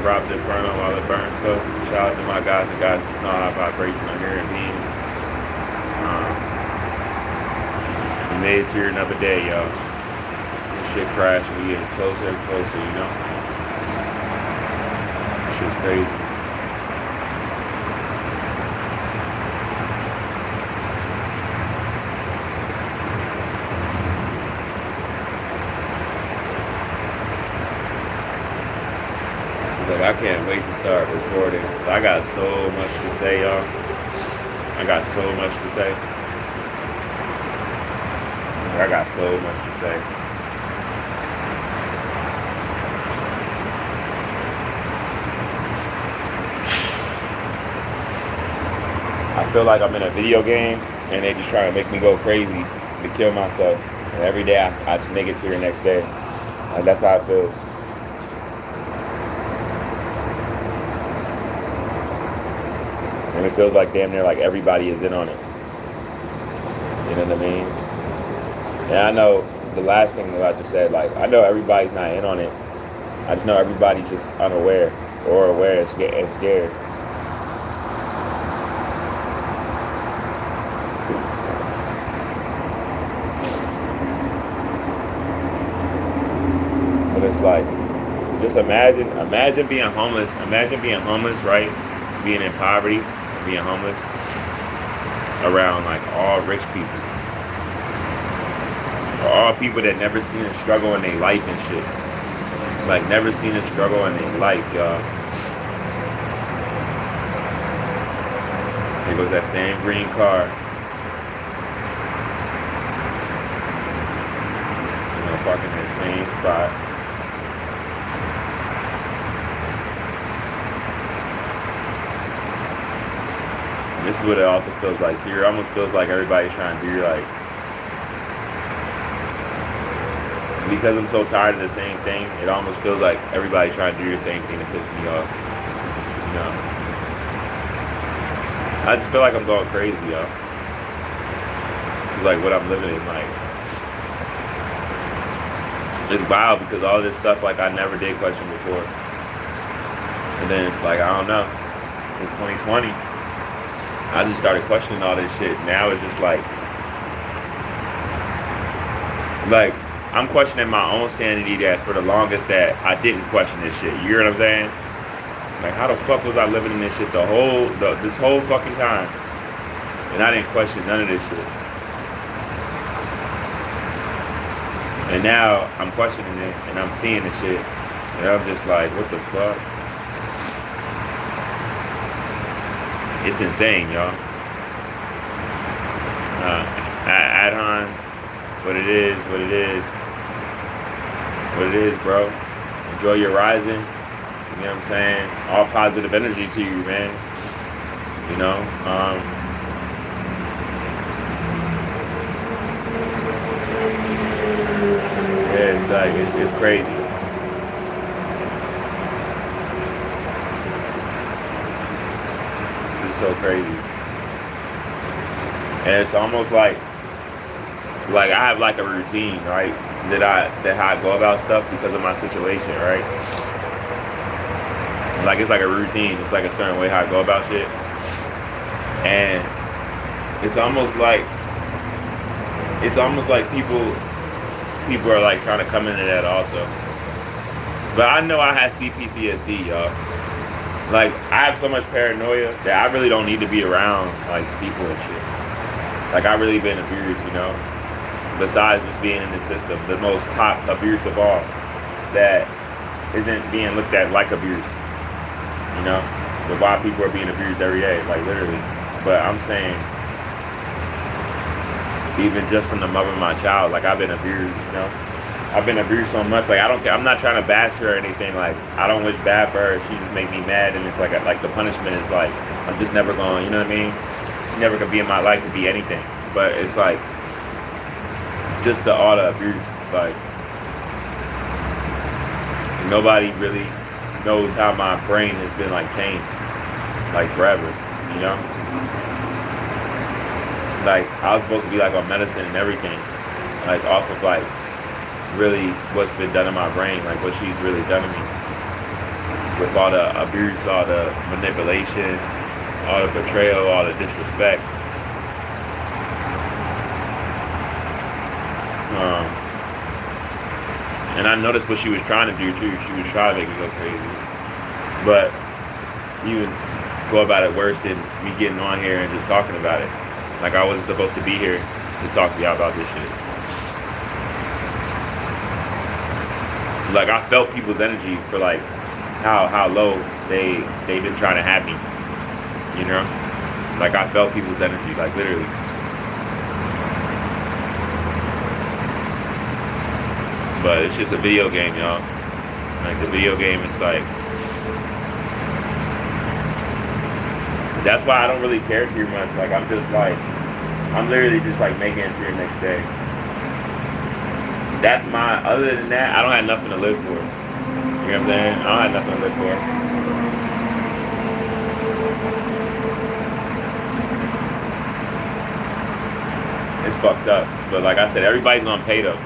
RoBs Inferno while it burns stuff. Shout out to my guys and guys who know high vibration on here and beings. We made it here another day, y'all. This shit crashed and we getting closer and closer, you know? This shit's crazy. Like, I can't wait to start recording. I got so much to say, y'all. I got so much to say. I got so much to say. I feel like I'm in a video game and they just trying to make me go crazy to kill myself. And every day I just make it to the next day. Like, that's how it feels. And it feels like damn near like everybody is in on it. You know what I mean? And I know the last thing that I just said, like, I know everybody's not in on it. I just know everybody's just unaware or aware and scared. But it's like, just imagine being homeless. Imagine being homeless, right? Being in poverty, being homeless around like all rich people. Or all people that never seen a struggle in their life and shit. Like, never seen a struggle in their life, y'all. Here goes that same green car. You know, parking in the same spot. This is what it also feels like too. It almost feels like everybody's trying to do like, because I'm so tired of the same thing, it almost feels like everybody's trying to do the same thing to piss me off. You know? I just feel like I'm going crazy, y'all. It's like what I'm living in, like, it's wild because all this stuff like I never did question before. And then it's like, I don't know, since 2020. I just started questioning all this shit. Now it's just like I'm questioning my own sanity that for the longest that I didn't question this shit. You hear what I'm saying? Like, how the fuck was I living in this shit this whole fucking time? And I didn't question none of this shit. And now I'm questioning it and I'm seeing the shit. And I'm just like, what the fuck? It's insane, y'all. Adhan, what it is, bro. Enjoy your rising. You know what I'm saying? All positive energy to you, man. You know, yeah, it's like it's crazy. So crazy. And it's almost like I have like a routine, right? That how I go about stuff because of my situation, right? Like, it's like a routine. It's like a certain way how I go about shit. And it's almost like people are like trying to come into that also. But I know I had CPTSD, y'all. Like, I have so much paranoia that I really don't need to be around, like, people and shit. Like, I really been abused, you know? Besides just being in the system, the most top abuse of all that isn't being looked at like abuse, you know? But why people are being abused every day, like, literally. But I'm saying, even just from the mother of my child, like, I've been abused, you know? I've been abused so much, like, I don't care. I'm not trying to bash her or anything. Like, I don't wish bad for her. She just make me mad, and it's like the punishment is like, I'm just never going, you know what I mean? She's never gonna be in my life to be anything. But it's like, just all the abuse, like, nobody really knows how my brain has been like changed, like forever, you know? Like, I was supposed to be like on medicine and everything, like off of like really what's been done in my brain, like what she's really done to me. with all the abuse, all the manipulation, all the betrayal, all the disrespect. And I noticed what she was trying to do too. She was trying to make me go crazy. But you would go about it worse than me getting on here and just talking about it. Like I wasn't supposed to be here to talk to y'all about this shit. Like I felt people's energy for like how low they've been trying to have me. You know? Like I felt people's energy, like literally. But it's just a video game, y'all. Like the video game, it's like, that's why I don't really care too much. Like I'm literally just like making it to your next day. That's other than that, I don't have nothing to live for. You know what I'm saying? I don't have nothing to live for. It's fucked up. But like I said, everybody's gonna pay though.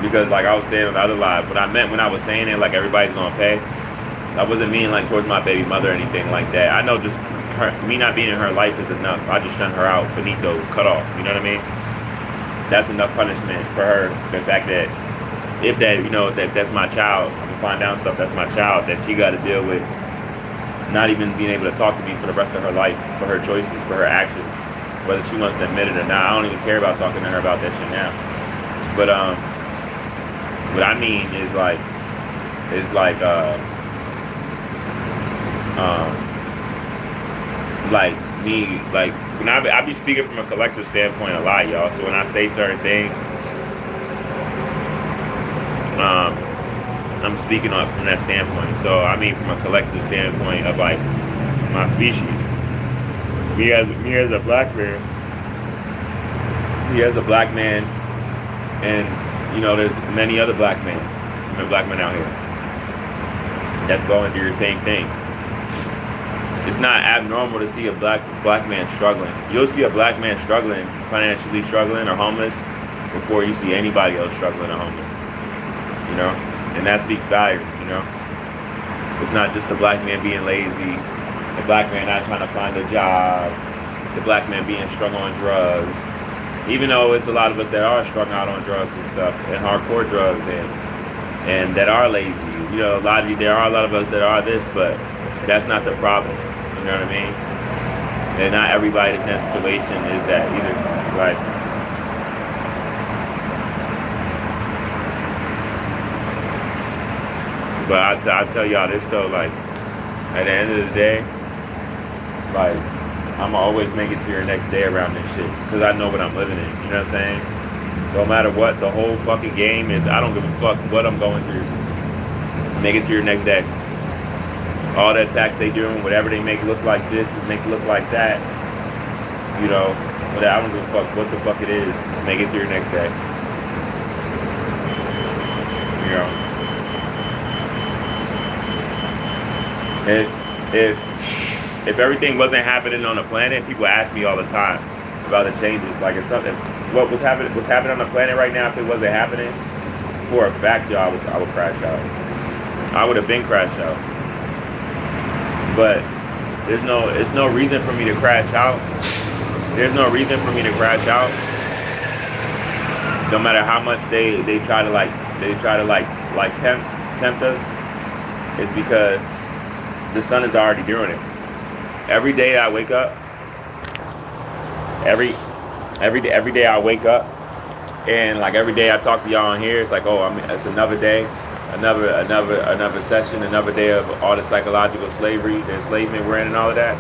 Because like I was saying on the other live, what I meant when I was saying it, like everybody's gonna pay, I wasn't meaning like towards my baby mother or anything like that. I know just me not being in her life is enough. I just shun her out, finito, cut off. You know what I mean? That's enough punishment for her. The fact that if that, you know, that's my child, I'm gonna find out stuff, that's my child, that she got to deal with not even being able to talk to me for the rest of her life, for her choices, for her actions, whether she wants to admit it or not. I don't even care about talking to her about that shit now. But what I mean is like me, like when I be speaking from a collective standpoint a lot, y'all. So when I say certain things, I'm speaking on from that standpoint. So I mean from a collective standpoint of like my species. Me as a black man. Me as a black man, and you know, there's many other black men out here that's going through the same thing. It's not abnormal to see a black man struggling. You'll see a black man struggling, financially struggling or homeless, before you see anybody else struggling or homeless. You know? And that speaks volumes, you know? It's not just the black man being lazy, the black man not trying to find a job, the black man being strung on drugs. Even though it's a lot of us that are strung out on drugs and stuff, and hardcore drugs, and that are lazy. You know, there are a lot of us that are this, but that's not the problem. You know what I mean? And not everybody that's in that situation is that either, right? But I tell y'all this though, like, at the end of the day, like, I'ma always make it to your next day around this shit, because I know what I'm living in, you know what I'm saying? No matter what, the whole fucking game is, I don't give a fuck what I'm going through. Make it to your next day. All that tax they doing, whatever they make look like this, make it look like that, you know, but I don't give a fuck what the fuck it is. Just make it to your next day. You know. If everything wasn't happening on the planet, people ask me all the time about the changes. Like if something, what was happening on the planet right now, if it wasn't happening, for a fact, y'all, I would crash out. I would have been crashed out. But there's no reason for me to crash out. There's no reason for me to crash out. No matter how much they try to tempt us, it's because the sun is already doing it. Every day I wake up, every day I wake up, and like every day I talk to y'all on here, it's like, oh, it's another day, another session, another day of all the psychological slavery, the enslavement we're in, and all of that.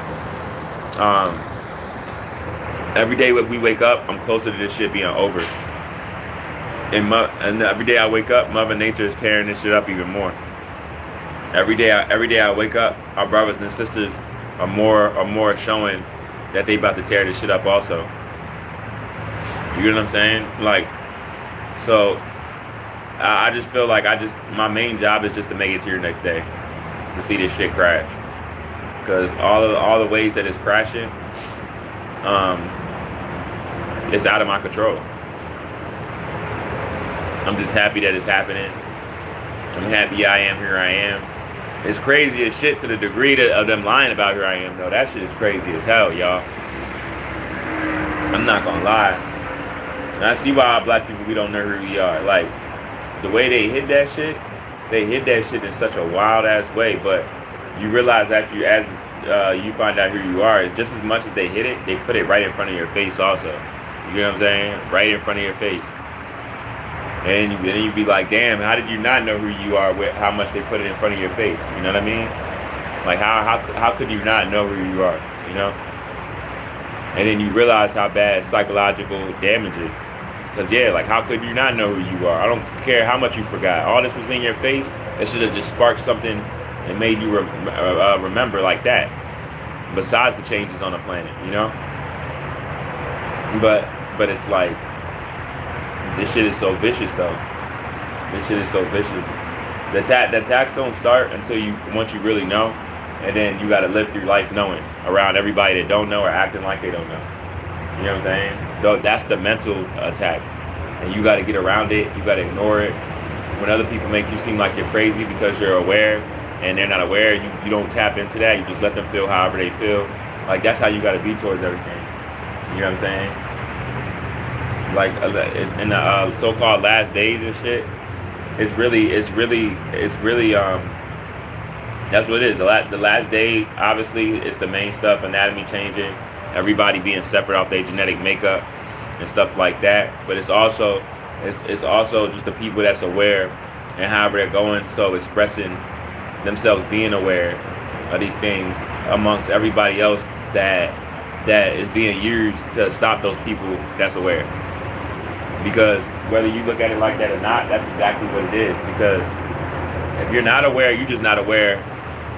Every day we wake up, I'm closer to this shit being over. And every day I wake up, Mother Nature is tearing this shit up even more. Every day I wake up, our brothers and sisters are more showing that they about to tear this shit up also. You know what I'm saying? Like, so I just feel like my main job is just to make it to your next day, to see this shit crash. Because all the ways that it's crashing, it's out of my control. I'm just happy that it's happening. I'm happy here I am. It's crazy as shit to the degree of them lying about who I am, though. That shit is crazy as hell, y'all. I'm not gonna lie. And I see why black people, we don't know who we are. Like, the way they hid that shit in such a wild ass way. But you realize as you find out who you are, is just as much as they hid it, they put it right in front of your face also. You know what I'm saying? Right in front of your face. And then you be like, damn, how did you not know who you are with how much they put it in front of your face? You know what I mean? Like, how could you not know who you are, you know? And then you realize how bad psychological damage is. Because, yeah, like, how could you not know who you are? I don't care how much you forgot. All this was in your face. It should have just sparked something and made you remember like that. Besides the changes on the planet, you know? But it's like, this shit is so vicious, though. This shit is so vicious. The attacks don't start until once you really know, and then you gotta live through life knowing around everybody that don't know or acting like they don't know. You know what I'm saying? Though that's the mental attacks, and you gotta get around it. You gotta ignore it. When other people make you seem like you're crazy because you're aware, and they're not aware, you don't tap into that. You just let them feel however they feel. Like, that's how you gotta be towards everything. You know what I'm saying? Like in the so-called last days and shit, it's really that's what it is. The last days, obviously, it's the main stuff. Anatomy changing, everybody being separate off their genetic makeup and stuff like that. But it's also just the people that's aware and however they're going. So expressing themselves, being aware of these things amongst everybody else that is being used to stop those people that's aware. Because whether you look at it like that or not, that's exactly what it is. Because if you're not aware, you're just not aware,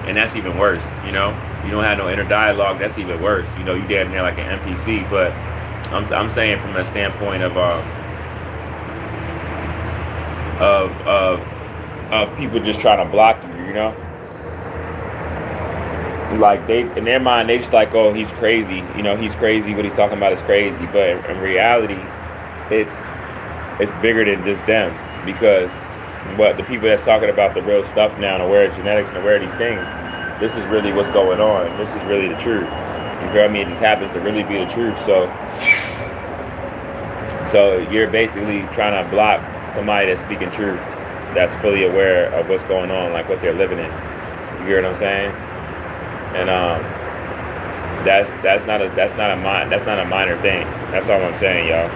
and that's even worse, you know? You don't have no inner dialogue, that's even worse. You know, you damn near like an NPC. But I'm saying from a standpoint of people just trying to block you, you know? Like, they, in their mind, they just like, oh, he's crazy. You know, he's crazy. What he's talking about is crazy. But in reality, it's bigger than just them, because the people that's talking about the real stuff now and aware of genetics and aware of these things, this is really what's going on. This is really the truth. You feel me? It just happens to really be the truth. So you're basically trying to block somebody that's speaking truth, that's fully aware of what's going on, like what they're living in. You hear what I'm saying? And that's not a minor thing. That's all I'm saying, y'all.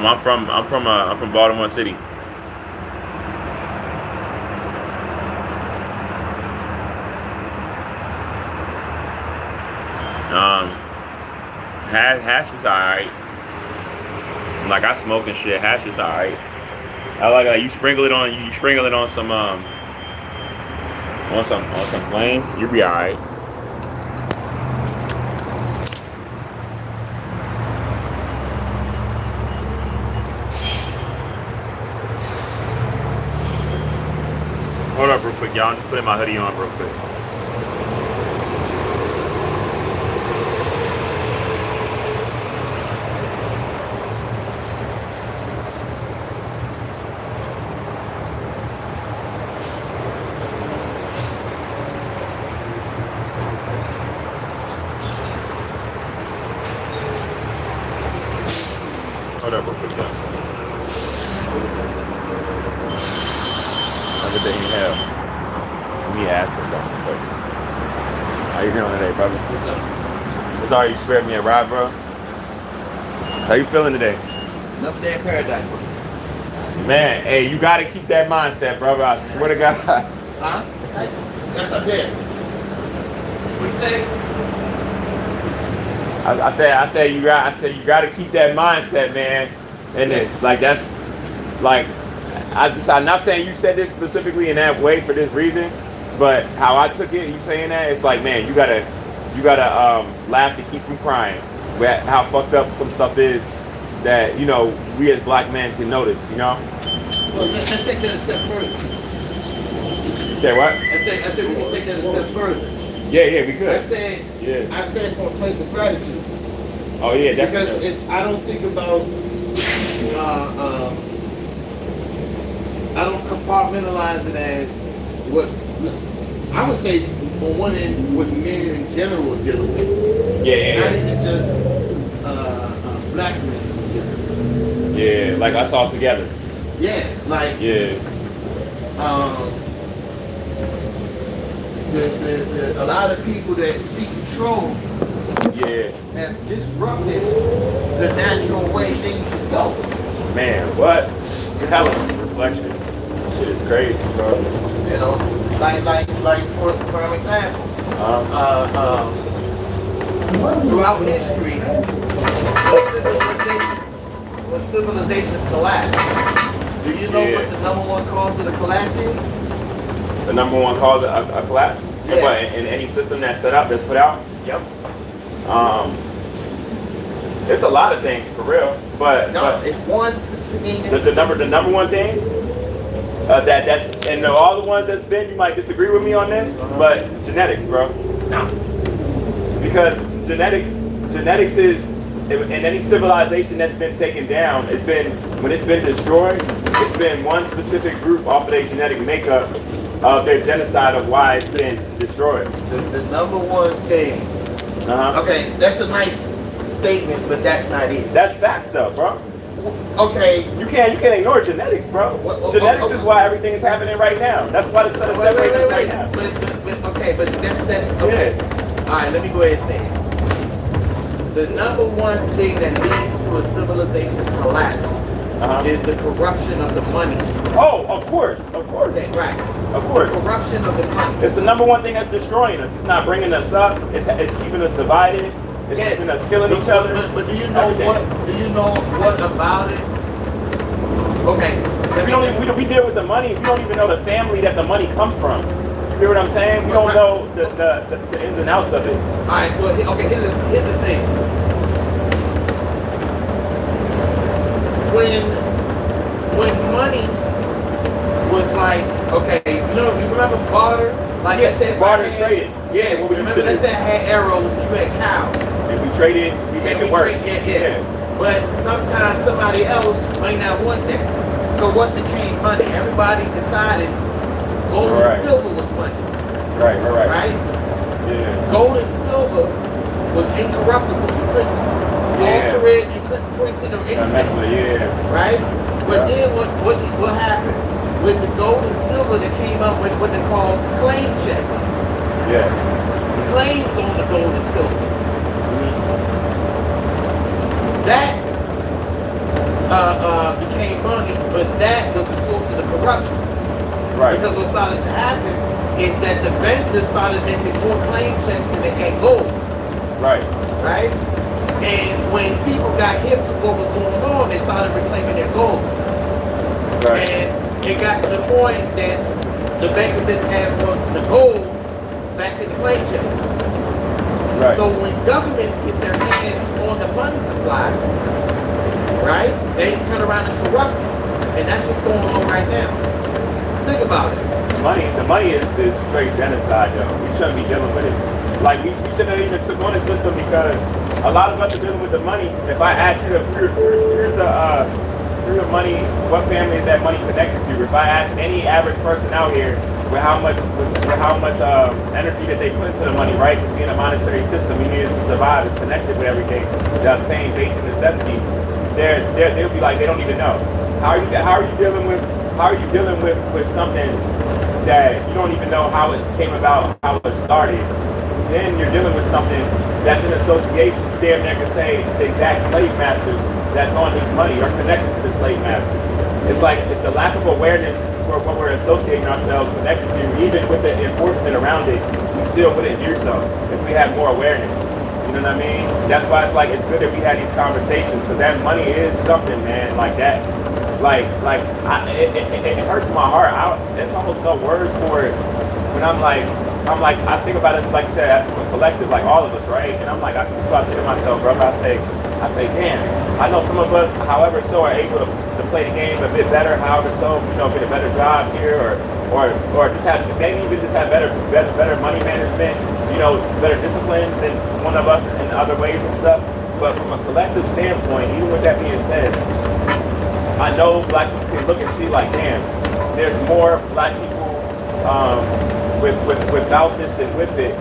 I'm from Baltimore City. Hash is alright. Like, I smoke and shit. Hash is alright. I like you sprinkle it on some flame. You'll be alright. Hold up real quick, y'all. I'm just putting my hoodie on real quick. Hold up real quick, y'all. Everything you have. Let me ask him something quick. How you doing today, brother? What's up? It's alright, you spared me a ride, bro. How you feeling today? Another day in paradise. Man, hey, you gotta keep that mindset, brother. I swear to God. Huh? Yes, I did. What you say? I said you gotta keep that mindset, man. And it's like, that's like, I'm not saying you said this specifically in that way for this reason, but how I took it, you saying that, it's like, man, you gotta laugh to keep from crying. How fucked up some stuff is that, you know, we as black men can notice, you know? Well, let's take that a step further. You said what? I said we can take that a step further. Yeah, we could. I said from a place of gratitude. Oh yeah, Because definitely. I don't think about, I don't compartmentalize it as what I would say on one end what men in general are dealing with. Yeah. Not even just black men specifically. Yeah, like us all together. Yeah, like Yeah. A lot of people that seek control Yeah. have disrupted the natural way things should go. Man, what? Hell of a reflection. Shit is crazy, bro. You know, like for example, throughout history, when civilizations collapse, do you know what the number one cause of the collapse is? The number one cause of a collapse? Yeah. What, in any system that's set up, that's put out? Yep. It's a lot of things for real, but it's one thing. The number one thing that and all the ones that's been, you might disagree with me on this, but genetics, bro. No. Because genetics is in any civilization that's been taken down, when it's been destroyed, it's been one specific group off of their genetic makeup of their genocide of why it's been destroyed. The number one thing. Okay, that's a nice statement, but that's not it. That's facts though, bro. Okay. You can't ignore genetics, bro. Genetics is why everything is happening right now. That's why the sun is separating right now. But that's okay. Yeah. All right, let me go ahead and say it. The number one thing that leads to a civilization's collapse is the corruption of the money. Oh, of course. Okay, right. Of course. Corruption of the money. It's the number one thing that's destroying us. It's not bringing us up. It's keeping us divided. It's keeping us killing each other. But do you know what? Do you know what about it? Okay. We deal with the money. We don't even know the family that the money comes from. You hear what I'm saying? We don't know the ins and outs of it. All right. Well, okay. Here's the thing. When money was like, okay, you remember barter? Like I said, barter trade. Yeah. What we used to do. Let's say I had arrows, you had cows. And we traded. We make it work. Yeah. But sometimes somebody else may not want that. So what became money? Everybody decided gold and silver was money. Right. Yeah. Gold and silver was incorruptible. You couldn't alter it. You couldn't print it or anything. Right? But then what happened? With the gold and silver, they came up with what they call claim checks. Yeah. Claims on the gold and silver. That became money, but that was the source of the corruption. Right. Because what started to happen is that the bankers started making more claim checks than they had gold. Right. And when people got hip to what was going on, they started reclaiming their gold. Right. And it got to the point that the bankers didn't have the gold back in the claim checks. Right. So when governments get their hands on the money supply, right, they turn around and corrupt it. And that's what's going on right now. Think about it. The money is straight genocide, though. We shouldn't be dealing with it. Like, we shouldn't have even took on the system because a lot of us are dealing with the money. If I ask you, here's the money, what family is that money connected to? If I ask any average person out here with how much energy that they put into the money, right? Being a monetary system, we need it to survive. It's connected with everything to obtain basic necessities. They'll be like, they don't even know. How are you dealing with something that you don't even know how it came about, how it started? Then you're dealing with something that's in association. You damn near can say the exact slave masters that's on his money are connected to the slave masters. It's like it's the lack of awareness for what we're associating ourselves connected to, even with the enforcement around it, we still wouldn't do so if we had more awareness. You know what I mean? That's why it's like it's good that we had these conversations, because that money is something, man, like that. It hurts my heart. There's almost no words for it when I think about it like you said, as a collective, like all of us, right? And I'm like, that's what I say to myself, brother. I say, damn, I know some of us, however so, are able to play the game a bit better, however so, get a better job here, or just have, maybe even just have better money management. better disciplined than one of us in other ways and stuff. But from a collective standpoint, even with that being said, I know black people can look and see like, damn, there's more black people without this than with it,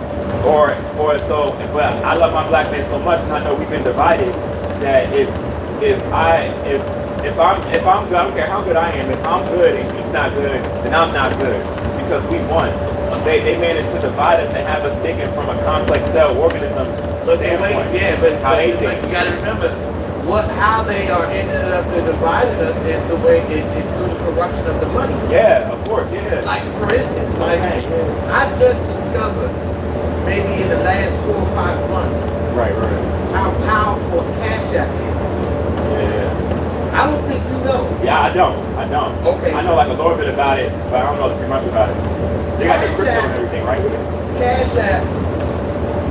or so. But I love my black man so much, and I know we've been divided. That if I'm good, I don't care how good I am. If I'm good and he's not good, then I'm not good because we won. They managed to divide us and have us thinking from a complex cell organism standpoint. But you got to remember how they are ended up dividing us is the way it's through the corruption of the money. Yeah, of course, yeah. Like for instance, I just discovered maybe in the last 4 or 5 months, right, how powerful Cash App is. Yeah. I don't think you know. Yeah, I don't. Okay. I know like a little bit about it, but I don't know too much about it. They got the crypto and everything, right? Cash App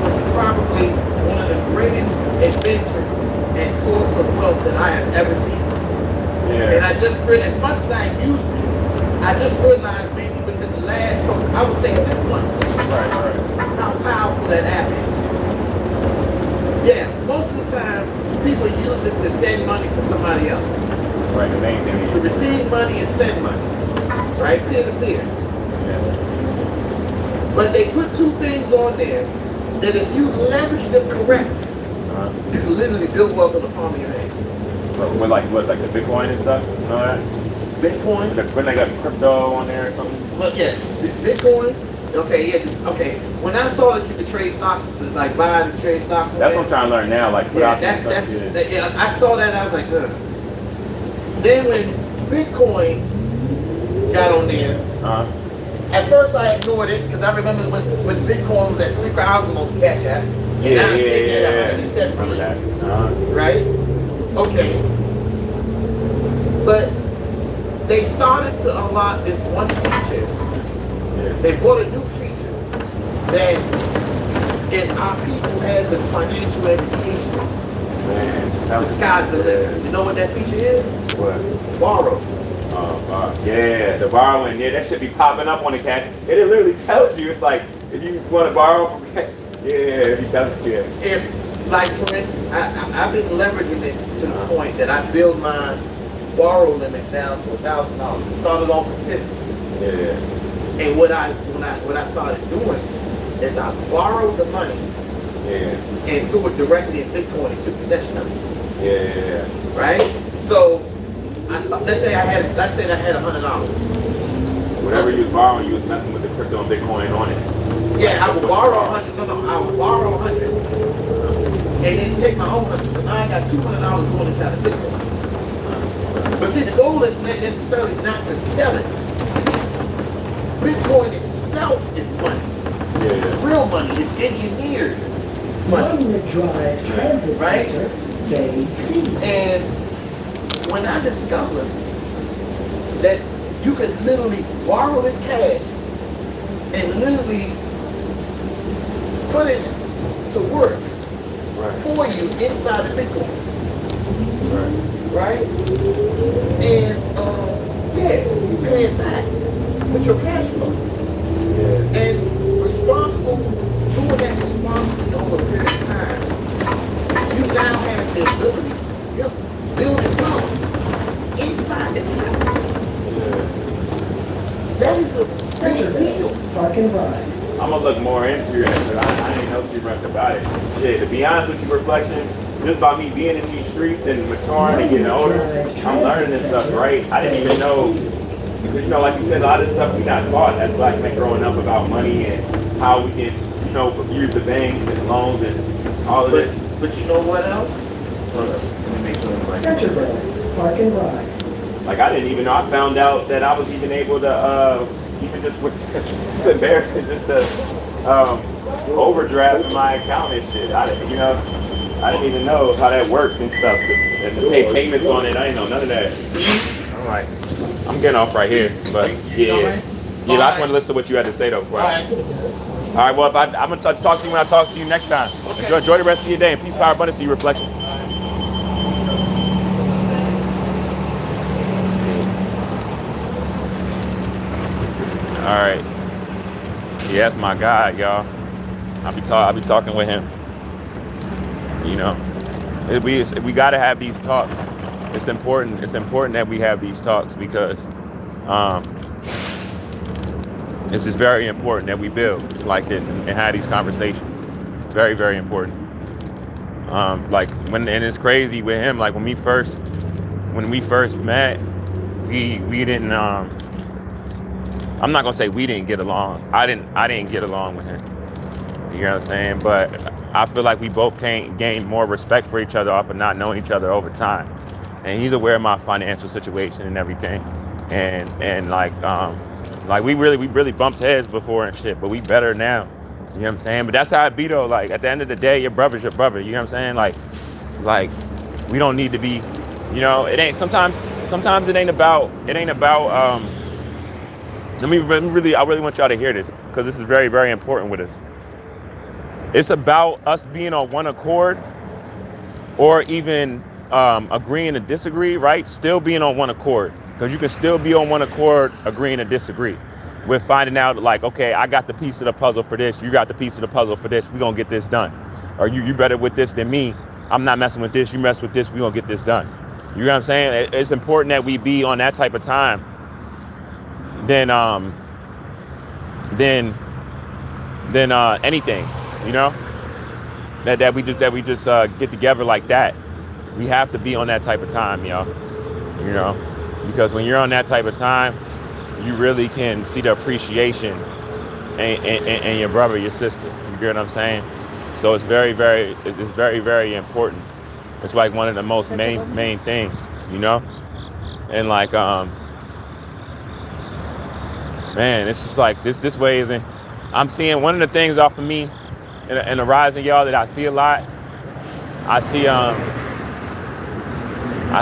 was probably one of the greatest adventures and source of wealth that I have ever seen. Yeah. And I just realized, as much as I used it, I just realized maybe within the last, I would say 6 months, right. how powerful that app is. Yeah, most of the time, people use it to send money to somebody else. Right, the main thing. To receive money and send money. Right, peer to peer. Yeah. But they put 2 things on there that if you leverage them correctly, you can literally build wealth on the palm of your hand. With like the Bitcoin and stuff, you know that? Bitcoin. When they got crypto on there or something. Well, yes, Bitcoin. Okay, yeah. Okay, when I saw that you could trade stocks, like buy and trade stocks. That's what I'm trying to learn now. Like, yeah, I saw that. I was like, ugh. Then when Bitcoin got on there, at first I ignored it because I remember when Bitcoin was at 3,000 on the Cash App. And now it's sitting at 117. Right? Okay. But they started to unlock this one feature. They brought a new feature that if our people had the financial education, the sky's the limit. You know what that feature is? What? Borrow. Yeah, the borrowing. Yeah, that should be popping up on the cash. It literally tells you. It's like if you want to borrow from cash. Yeah, he tells you. If, like for instance, I've been leveraging it to the point that I build my borrow limit down to $1,000. It started off with $50. Yeah. And what I started doing is I borrowed the money and threw it directly in Bitcoin and took possession of it. Yeah. Right? So let's say I had $100. Whatever you was borrowing, you was messing with the crypto and Bitcoin on it. Yeah, I would borrow 100. I would borrow 100 and then take my own 100. So now I got $200 going inside of Bitcoin. But see, the goal is not necessarily not to sell it. Bitcoin itself is money. Yeah. Real money is engineered money. Right? And when I discovered that you could literally borrow this cash and literally put it to work for you inside the Bitcoin. Right? And you pay it back with your cash flow. And doing that responsibly over a period of time, you now have the ability to build it up inside the account. That is a big deal. Park and ride. I'm gonna look more into it, but I didn't know too much about it. Shit, to be honest with you, Reflection, just by me being in these streets and maturing and getting older, I'm learning this stuff, right? I didn't even know, because like you said, a lot of this stuff we not taught as black men growing up about money and how we can, use the banks and loans and all of this. But you know what else? Hold up, let me make sure I'm right. Central Park and ride. Like I didn't even know. I found out that I was even able to even just it's embarrassing just to overdraft in my account and shit. I didn't even know how that worked and stuff. And to pay payments on it, I didn't know none of that. I'm like, I'm getting off right here, but yeah. I just wanted to listen to what you had to say though. All right, well, I'm gonna talk to you when I talk to you next time. Okay. Enjoy the rest of your day, and peace, power, abundance to you, Reflection. All right. Yeah, that's my guy, y'all. I be talking with him. You know, we got to have these talks. It's important. It's important that we have these talks because it's just very important that we build like this and have these conversations. Very, very important. Like and it's crazy with him. Like when we first met, we didn't. I'm not gonna say we didn't get along. I didn't get along with him. You know what I'm saying? But I feel like we both gained more respect for each other off of not knowing each other over time. And he's aware of my financial situation and everything. And like we really bumped heads before and shit, but we better now. You know what I'm saying? But that's how it be though. Like at the end of the day, your brother's your brother. You know what I'm saying? Like we don't need to be, you know, it ain't sometimes it ain't about I really want y'all to hear this because this is very, very important with us. It's about us being on one accord or even agreeing to disagree, right? Still being on one accord. Because you can still be on one accord, agreeing to disagree. We're finding out like, okay, I got the piece of the puzzle for this. You got the piece of the puzzle for this. We're going to get this done. Or you better with this than me. I'm not messing with this. You mess with this. We're going to get this done. You know what I'm saying? It's important that we be on that type of time. Than anything, you know, that we just get together like that. We have to be on that type of time, y'all. You know, because when you're on that type of time, you really can see the appreciation in your brother, your sister. You get what I'm saying? So it's very, very important. It's like one of the most main things, you know, and like man, it's just like this way isn't. I'm seeing one of the things off of me in the rising, y'all, that I see a lot. I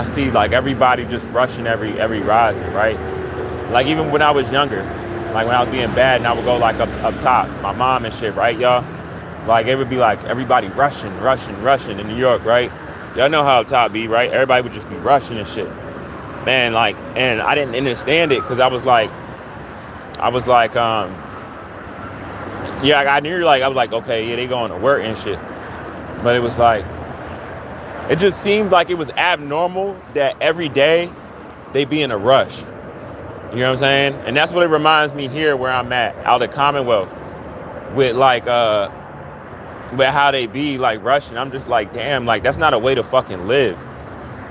see like everybody just rushing every rising, right? Like even when I was younger, like when I was being bad and I would go like up top, my mom and shit, right, y'all? Like it would be like everybody rushing in New York, right? Y'all know how up top be, right? Everybody would just be rushing and shit. Man, like, and I didn't understand it because I was like, yeah, I knew like, I was like, okay, yeah, they going to work and shit. But it was like, it just seemed like it was abnormal that every day they be in a rush. You know what I'm saying? And that's what it reminds me here where I'm at, out of Commonwealth, with like, with how they be like rushing. I'm just like, damn, like that's not a way to fucking live.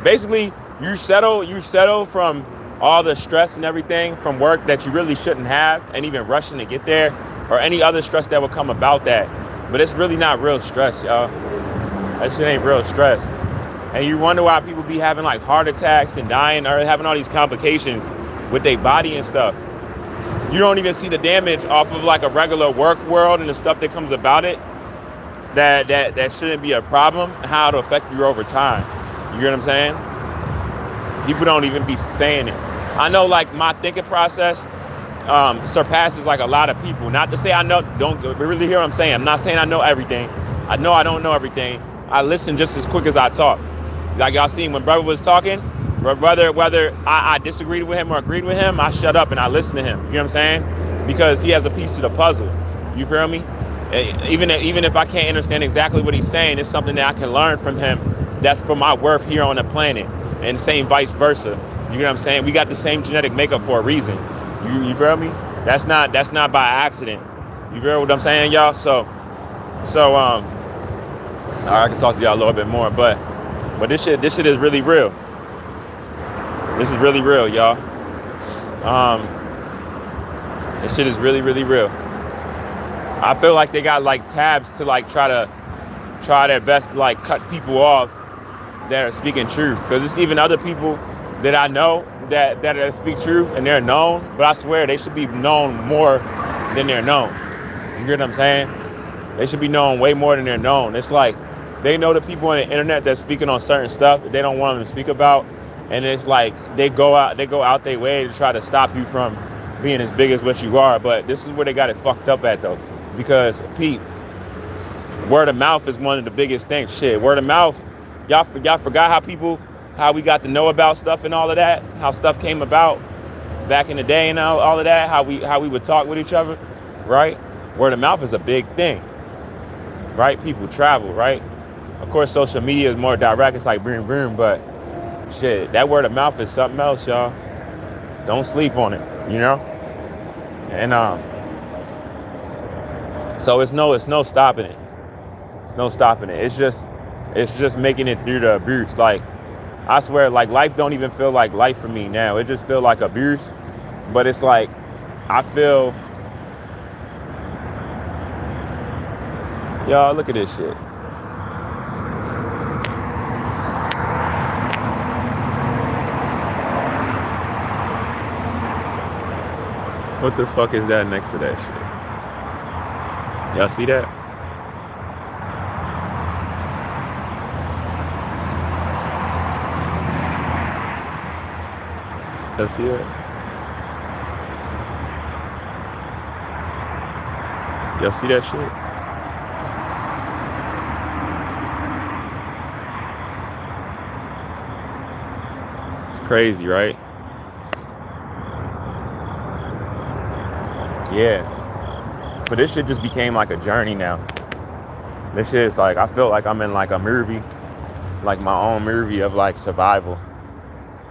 Basically, you settle from all the stress and everything from work that you really shouldn't have, and even rushing to get there, or any other stress that would come about that. But it's really not real stress, y'all. That shit ain't real stress. And you wonder why people be having like heart attacks and dying or having all these complications with their body and stuff. You don't even see the damage off of like a regular work world and the stuff that comes about it. That shouldn't be a problem. How it'll affect you over time. You get what I'm saying? People don't even be saying it. I know like my thinking process surpasses like a lot of people. Not to say I know, don't really hear what I'm saying. I'm not saying I know everything. I know I don't know everything. I listen just as quick as I talk. Like y'all seen when brother was talking, whether I disagreed with him or agreed with him, I shut up and I listen to him. You know what I'm saying? Because he has a piece of the puzzle. You feel me? Even if I can't understand exactly what he's saying, it's something that I can learn from him that's for my worth here on the planet. And same vice versa. You know what I'm saying? We got the same genetic makeup for a reason. You feel me? That's not by accident. You feel what I'm saying, y'all? So all right, I can talk to y'all a little bit more, but this shit is really real. This is really real, y'all. This shit is really, really real. I feel like they got like tabs to like try their best to like cut people off that are speaking truth. Because it's even other people that I know that speak truth and they're known, but I swear they should be known more than they're known. You hear what I'm saying? They should be known way more than they're known. It's like they know the people on the internet that's speaking on certain stuff that they don't want them to speak about, and it's like they go out their way to try to stop you from being as big as what you are. But this is where they got it fucked up at though, because Pete, word of mouth is one of the biggest things. Shit, word of mouth. Y'all forgot how we got to know about stuff and all of that, how stuff came about back in the day and all of that, how we would talk with each other, right? Word of mouth is a big thing. right? People travel, right? Of course, social media is more direct. It's like boom, boom, but shit, that word of mouth is something else, y'all. Don't sleep on it, you know? And so it's no stopping it. It's no stopping it. It's just making it through the abuse. Like, I swear, like, life don't even feel like life for me now. It just feel like abuse. But it's like, I feel, y'all, look at this shit. What the fuck is that next to that shit? Y'all see that? Y'all see that? Y'all see that shit? It's crazy, right? Yeah. But this shit just became like a journey now. This shit is like, I feel like I'm in like a movie, like my own movie of like survival.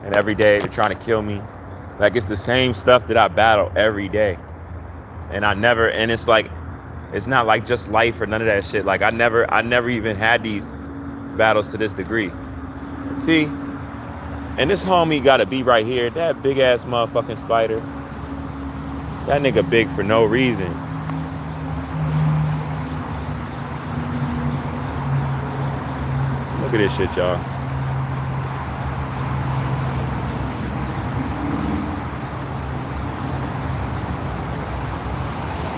And every day they're trying to kill me. Like, it's the same stuff that I battle every day. And it's like, it's not like just life or none of that shit. Like, I never even had these battles to this degree. See? And this homie gotta be right here. That big ass motherfucking spider. That nigga big for no reason. Look at this shit, y'all.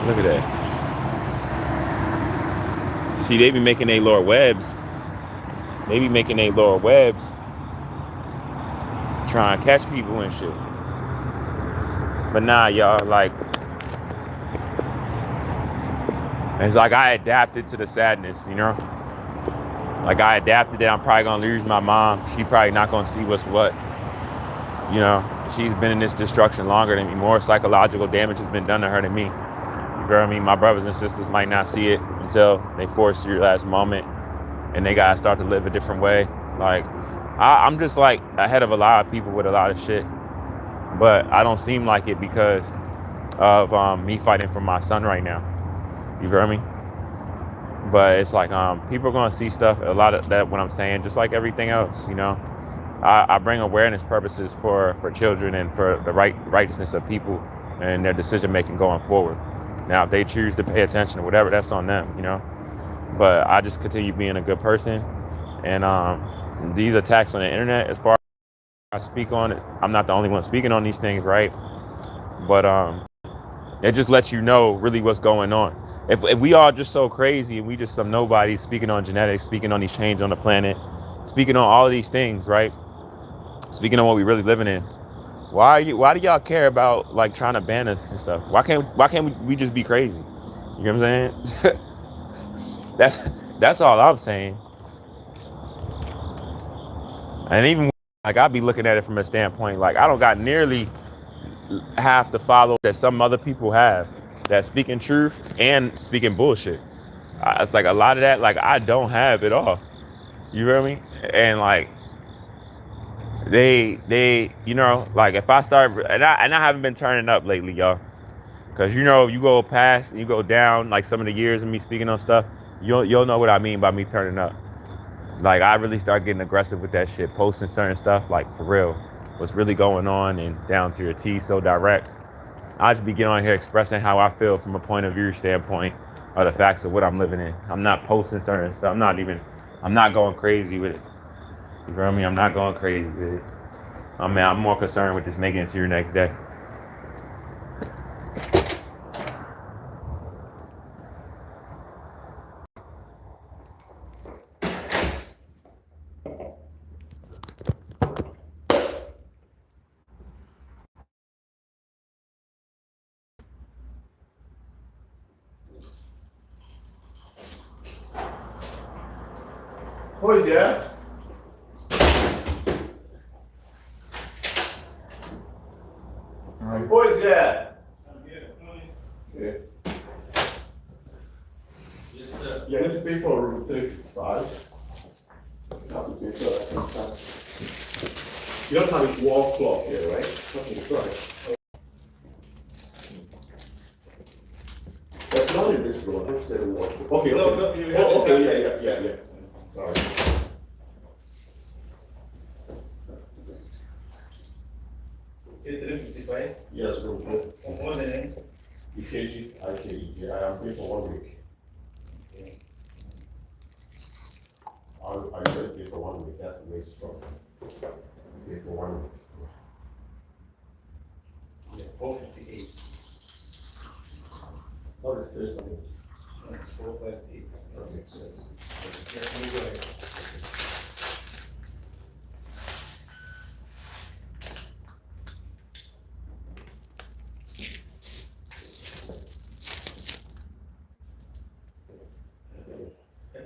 Look at that. See, they be making their lower webs. They be making their lower webs. Trying to catch people and shit. But nah, y'all, like, it's like I adapted to the sadness, you know? Like, I adapted that I'm probably gonna lose my mom. She probably not gonna see what's what. You know, she's been in this destruction longer than me. More psychological damage has been done to her than me. You feel me? My brothers and sisters might not see it until they force your last moment and they gotta start to live a different way. Like, I'm just like ahead of a lot of people with a lot of shit. But I don't seem like it because of me fighting for my son right now. You feel me? But it's like people are gonna see stuff, a lot of that, what I'm saying, just like everything else, you know. I bring awareness purposes for children and for the righteousness of people and their decision making going forward. Now, if they choose to pay attention or whatever, that's on them, you know. But I just continue being a good person. And these attacks on the internet, as far as I speak on it, I'm not the only one speaking on these things, right? But it just lets you know really what's going on. If we all just so crazy and we just some nobodies speaking on genetics, speaking on these changes on the planet, speaking on all of these things, right? Speaking on what we really living in. Why do y'all care about like trying to ban us and stuff? Why can't we just be crazy? You know what I'm saying? That's all I'm saying. And even like I'll be looking at it from a standpoint like I don't got nearly half the followers that some other people have that speaking truth and speaking bullshit. It's like a lot of that like I don't have it all. You feel me? And like they you know, like if I start and I haven't been turning up lately, y'all, because you know you go past and you go down like some of the years of me speaking on stuff, you'll know what I mean by me turning up. Like I really start getting aggressive with that shit, posting certain stuff like for real, what's really going on and down to your T, so direct. I just be getting on here expressing how I feel from a point of view standpoint of the facts of what I'm living in. I'm not posting certain stuff. I'm not going crazy with it. You feel me? I'm not going crazy with it. I mean, I'm more concerned with just making it to your next day. Pois é. Pois é. Yes, sir. You have to pay for room 355. You have to pay for that. You don't have a wall clock here, right? Okay, right. That's not in this room. That's the wall. Okay, No, okay. no, you have Oh, to okay, tell yeah. Sorry. It's 355. Yes, room 4. More than it. EKG, IKG. Yeah, I am paying for 1 week. I said pay for 1 week. That's the way it's strong. Pay for 1 week. Yeah, 458. Oh, there's something. 458. That makes sense. Yeah, you go ahead.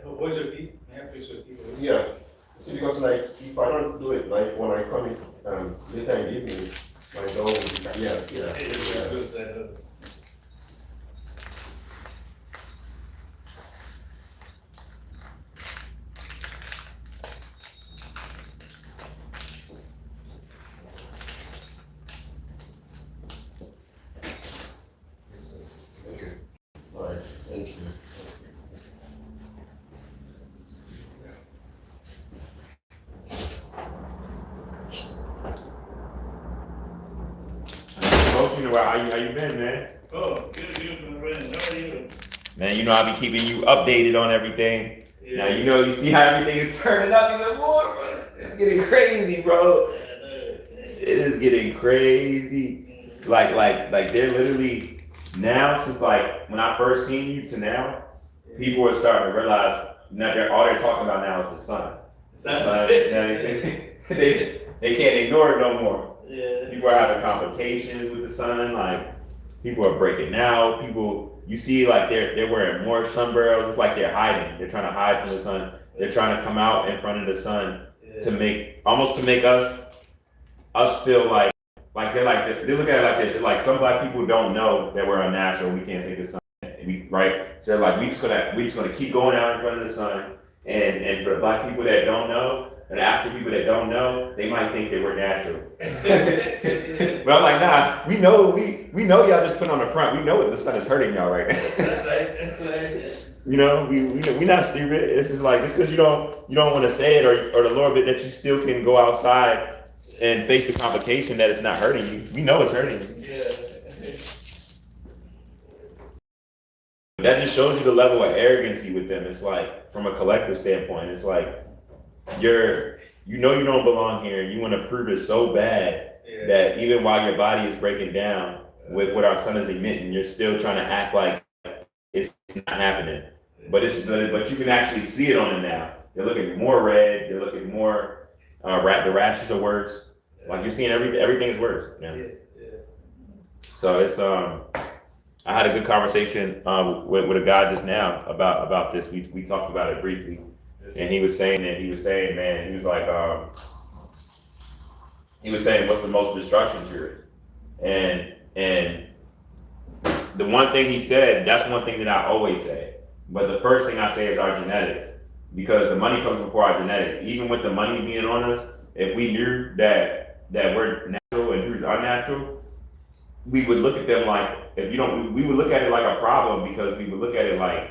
What's your fee? May I fix your fee? Yeah. See, because like if I don't do it, like when I come in later in the evening, my dog will be yes, yeah. Okay. All right. Thank you. How you been, man? Oh, good, my friend. How are you? Man, you know I be keeping you updated on everything. Yeah. Now you know you see how everything is turning up even more, bro. It's getting crazy, bro. It is getting crazy. Like they're literally now since like when I first seen you to now, people are starting to realize now all they're talking about now is the sun. The sun. Now they can't ignore it no more. Yeah. People are having complications with the sun. Like people are breaking out. People, you see, like they're wearing more sombrellos. It's like they're hiding. They're trying to hide from the sun. They're trying to come out in front of the sun to make us feel like they look at it like this. It's like some black people don't know that we're unnatural. We can't take the sun. Right? So they're like we just gonna keep going out in front of the sun. And for the black people that don't know, and the African people that don't know, they might think that we're natural. But I'm like, nah, we know y'all just put on the front. We know the sun is hurting y'all right now. That's right. You know, we not stupid. It's just like it's because you don't want to say it or the Lord bit that you still can go outside and face the complication that it's not hurting you. We know it's hurting you. Yeah. That just shows you the level of arrogancy with them. It's like from a collective standpoint, it's like you don't belong here. You want to prove it so bad that even while your body is breaking down with what our sun is emitting, you're still trying to act like it's not happening. But you can actually see it on them now. They're looking more red. They're looking more the rashes are worse. Like you're seeing everything is worse. Yeah. So it's I had a good conversation with a guy just now about this. We talked about it briefly. And he was saying, man, he was like, what's the most destruction to it? And the one thing he said, that's one thing that I always say. But the first thing I say is our genetics, because the money comes before our genetics. Even with the money being on us, if we knew that we're natural and who's unnatural, we would look at them like, we would look at it like a problem, because we would look at it like,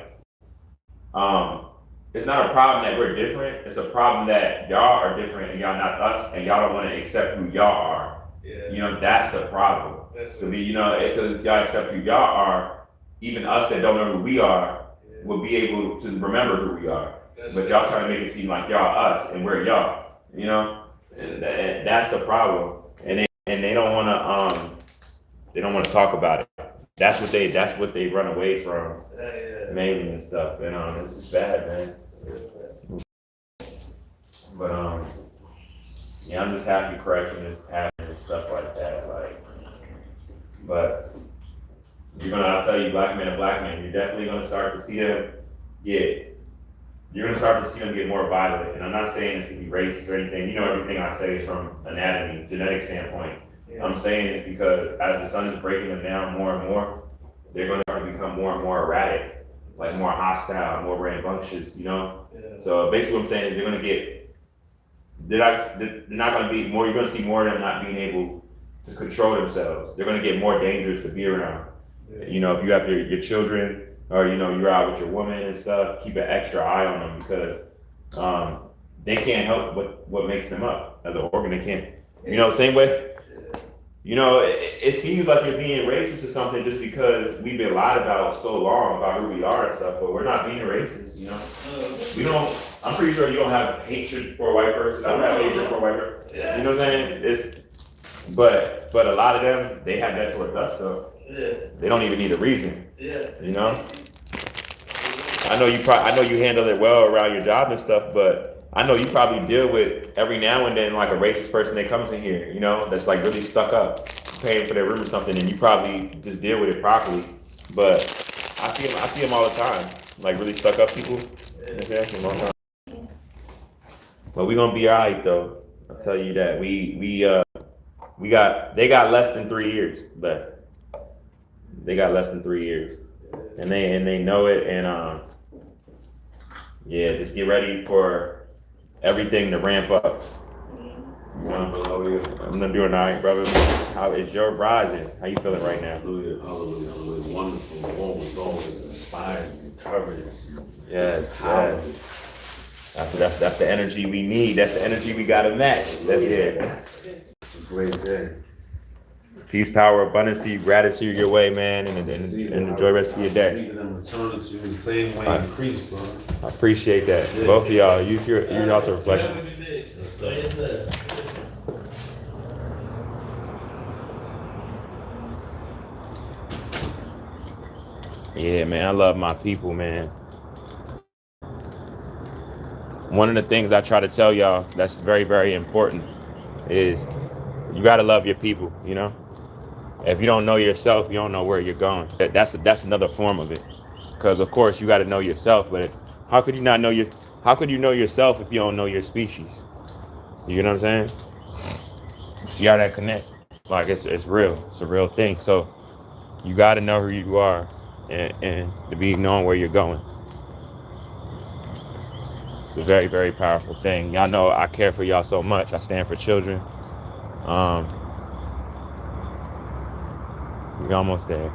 it's not a problem that we're different. It's a problem that y'all are different and y'all not us, and y'all don't want to accept who y'all are. Yeah. You know, that's the problem. That's To me, because if y'all accept who y'all are, even us that don't know who we are will be able to remember who we are. But y'all trying to make it seem like y'all us and we're y'all. You know, that's the problem. And they don't want to talk about it. That's what they run away from mainly and stuff. And it's just bad, man. But I'm just happy correction is happening and stuff like that. Like, but I'll tell you, black man, you're definitely gonna start to see them get more violent. And I'm not saying this to be racist or anything. You know, everything I say is from anatomy, genetic standpoint. Yeah. I'm saying this because as the sun is breaking them down more and more, they're gonna start to become more and more erratic. like more hostile, more rambunctious, you know? Yeah. So basically what I'm saying is they're not gonna be more, you're gonna see more of them not being able to control themselves. They're gonna get more dangerous to be around. Yeah. You know, if you have your children or, you know, you're out with your woman and stuff, keep an extra eye on them because they can't help what makes them up as an organ. They can't, you know, same way. You know, it seems like you're being racist or something just because we've been lied about so long about who we are and stuff, but we're not being racist, you know? We don't, I'm pretty sure you don't have hatred for a white person. I don't have hatred for a white person. Yeah. You know what I'm saying? But a lot of them, they have that towards us, so they don't even need a reason. Yeah. You know? I know you handle it well around your job and stuff, but I know you probably deal with every now and then like a racist person that comes in here, you know, that's like really stuck up, paying for their room or something, and you probably just deal with it properly. But I see them all the time, like really stuck up people. Yeah, I see 'em all the time. But we gonna be all right though. I'll tell you that they got less than 3 years left. They got less than 3 years, and they know it. And yeah, just get ready for everything to ramp up. You know, I'm not doing all right, brother. How is your rising? How you feeling right now? Hallelujah, hallelujah, hallelujah. Wonderful. The Lord was always inspired, encouraged. Yes, yes. That's the energy we need. That's the energy we gotta match. That's it. It's a great day. Peace, power, abundance to you, gratitude your way, man, and enjoy the rest of your day. Receive it and return it to you in the same way increase, bro. I appreciate that. Both of y'all, use your also reflection. Yes, sir. Yeah, man, I love my people, man. One of the things I try to tell y'all that's very, very important is you gotta love your people, you know? If you don't know yourself, you don't know where you're going. That's another form of it. Because of course you gotta know yourself, but how could you know yourself if you don't know your species? You know what I'm saying? See how that connect? Like it's real. It's a real thing. So you gotta know who you are and to be knowing where you're going. It's a very, very powerful thing. Y'all know I care for y'all so much. I stand for children. We're almost there.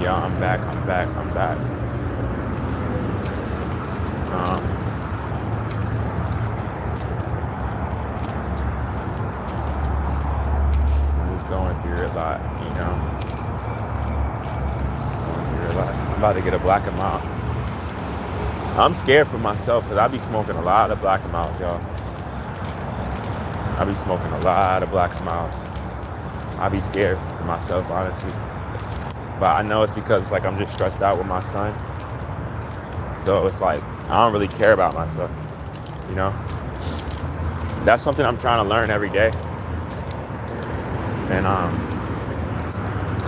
y'all, I'm back. I'm just going through it a lot, you know. I'm about to get a black and mild. I'm scared for myself because I be smoking a lot of black and milds, y'all. I be smoking a lot of black and milds. I be scared for myself, honestly. But I know it's because like I'm just stressed out with my son. So it's like I don't really care about myself, you know. That's something I'm trying to learn every day. And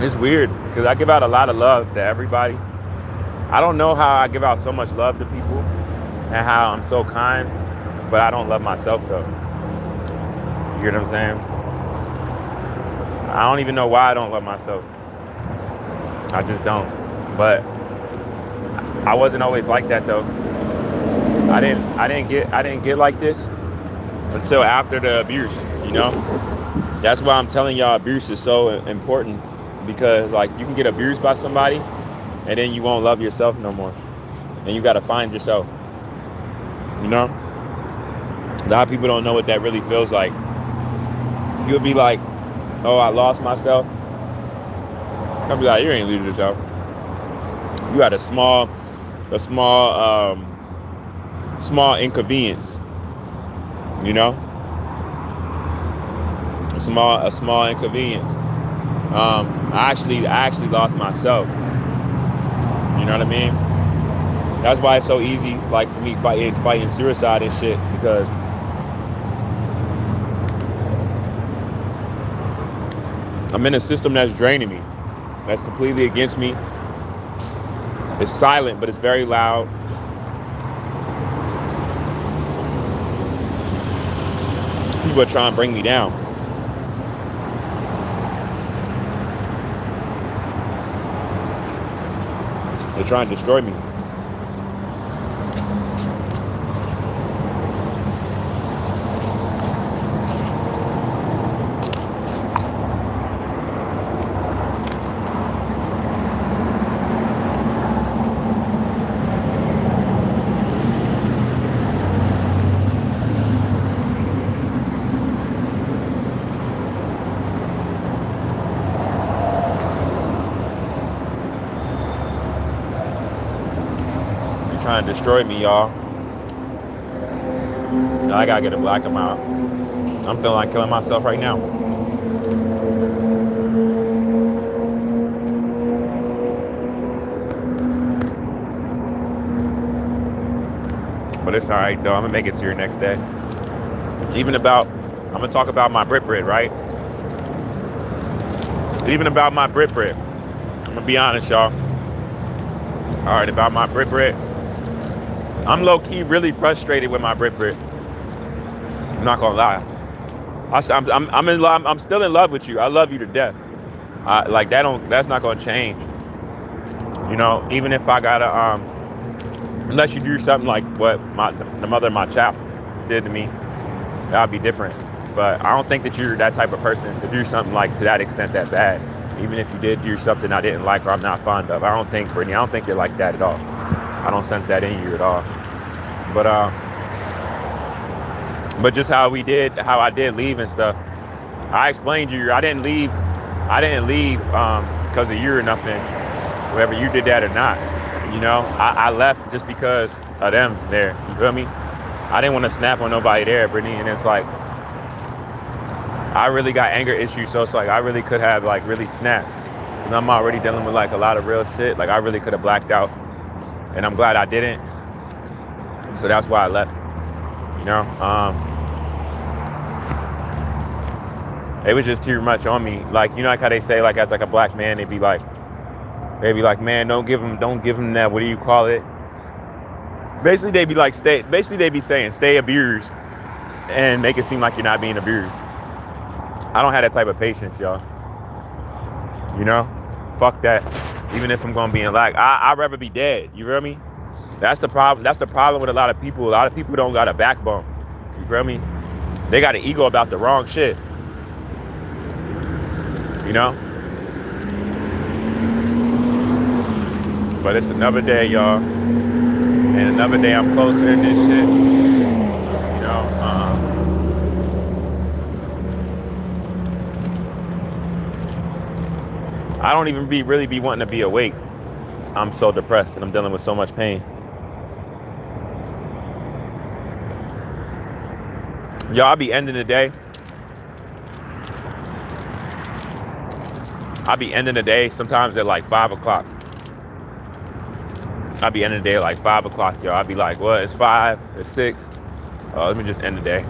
it's weird because I give out a lot of love to everybody. I don't know how I give out so much love to people and how I'm so kind, but I don't love myself though. You know what I'm saying? I don't even know why I don't love myself. I just don't. But I wasn't always like that though. I didn't get like this until after the abuse, you know? That's why I'm telling y'all abuse is so important, because like you can get abused by somebody and then you won't love yourself no more. And you gotta find yourself. You know? A lot of people don't know what that really feels like. You'll be like, oh, I lost myself. I'll be like, you ain't lose yourself. You had a small inconvenience. You know? A small inconvenience. I actually lost myself. You know what I mean? That's why it's so easy, like for me fighting suicide and shit, because I'm in a system that's draining me, that's completely against me. It's silent, but it's very loud. People are trying to bring me down. They're trying to destroy me. Trying to destroy me, y'all. Now I gotta get a black and mild. I'm feeling like killing myself right now. But it's alright though. I'm gonna make it to your next day. I'm gonna talk about my Brit, right? Even about my Brit. I'm gonna be honest, y'all. Alright, about my Brit. I'm low-key really frustrated with my Brit. I'm not gonna lie. I'm in love. I'm still in love with you. I love you to death. Like that's not gonna change. You know, even if I gotta unless you do something like what the mother of my child did to me, that'd be different. But I don't think that you're that type of person to do something like to that extent that bad. Even if you did do something I didn't like or I'm not fond of. I don't think, Brittany, I don't think you're like that at all. I don't sense that in you at all. But just how I did leave and stuff. I explained to you, I didn't leave because of you or nothing, whether you did that or not. You know, I left just because of them there. You feel me? I didn't want to snap on nobody there, Brittany, and it's like, I really got anger issues, so it's like I really could have like really snapped. Because I'm already dealing with like a lot of real shit. Like I really could have blacked out. And I'm glad I didn't. So that's why I left. You know? It was just too much on me. Like, you know, like how they say, like as like a black man, they'd be like, man, don't give him that, what do you call it? Basically they'd be saying, stay abused and make it seem like you're not being abused. I don't have that type of patience, y'all. You know? Fuck that. Even if I'm gonna be in lag, I'd rather be dead. You feel me? That's the problem. That's the problem with a lot of people. A lot of people don't got a backbone. You feel me? They got an ego about the wrong shit. You know? But it's another day, y'all. And another day I'm closer in this shit. You know, I don't even really be wanting to be awake. I'm so depressed and I'm dealing with so much pain. Y'all, I'll be ending the day. I'll be ending the day sometimes at like 5 o'clock. I'll be ending the day at like 5 o'clock, y'all. I'll be like, what? It's 5, it's 6. Let me just end the day.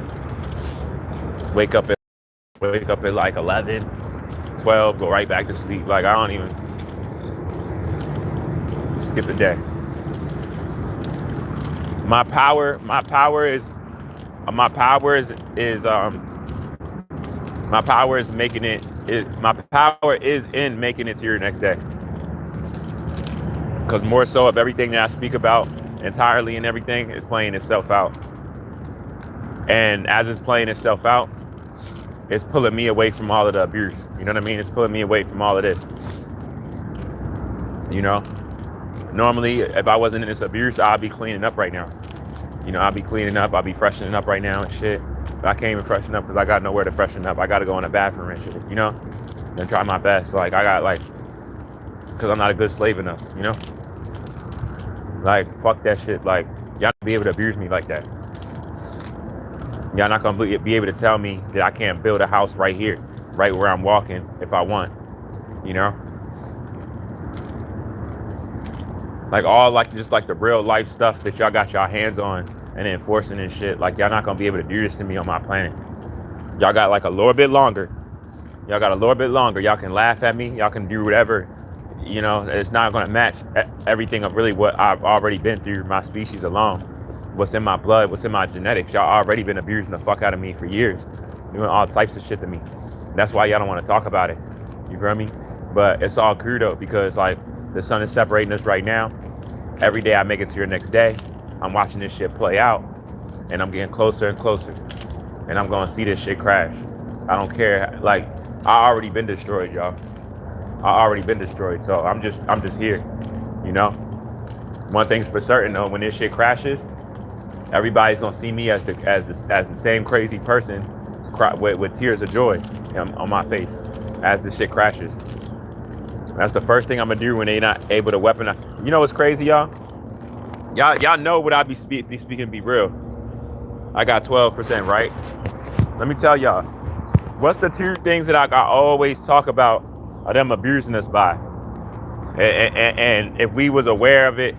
Wake up at like 11, 12, go right back to sleep. Like I don't even skip the day. My power is in making it to your next day. Because more so of everything that I speak about entirely and everything is playing itself out. And as it's playing itself out, it's pulling me away from all of the abuse. You know what I mean? It's pulling me away from all of this. You know? Normally, if I wasn't in this abuse, I'd be cleaning up right now. You know, I'd be cleaning up, I'd be freshening up right now and shit. But I can't even freshen up because I got nowhere to freshen up. I got to go in the bathroom and shit, you know? And try my best. Like, I got, like, because I'm not a good slave enough, you know? Like, fuck that shit. Like, y'all not be able to abuse me like that. Y'all not going to be able to tell me that I can't build a house right here, right where I'm walking if I want, you know? Like all like just like the real life stuff that y'all got y'all hands on and enforcing and shit. Like y'all not gonna be able to do this to me on my planet. Y'all got like a little bit longer. Y'all got a little bit longer. Y'all can laugh at me. Y'all can do whatever. You know, it's not gonna match everything of really what I've already been through, my species alone. What's in my blood, what's in my genetics. Y'all already been abusing the fuck out of me for years. Doing all types of shit to me. That's why y'all don't want to talk about it. You feel me? But it's all cool though, because like the sun is separating us right now. Every day I make it to your next day. I'm watching this shit play out. And I'm getting closer and closer. And I'm gonna see this shit crash. I don't care. Like, I already been destroyed, y'all. I already been destroyed. So I'm just here. You know? One thing's for certain though, when this shit crashes, everybody's gonna see me as the same crazy person with tears of joy on my face as this shit crashes. That's the first thing I'm gonna do when they not able to weaponize. You know what's crazy, y'all? Y'all know what I be speaking be real. I got 12%, right? Let me tell y'all, what's the two things that I always talk about of them abusing us by? And if we was aware of it,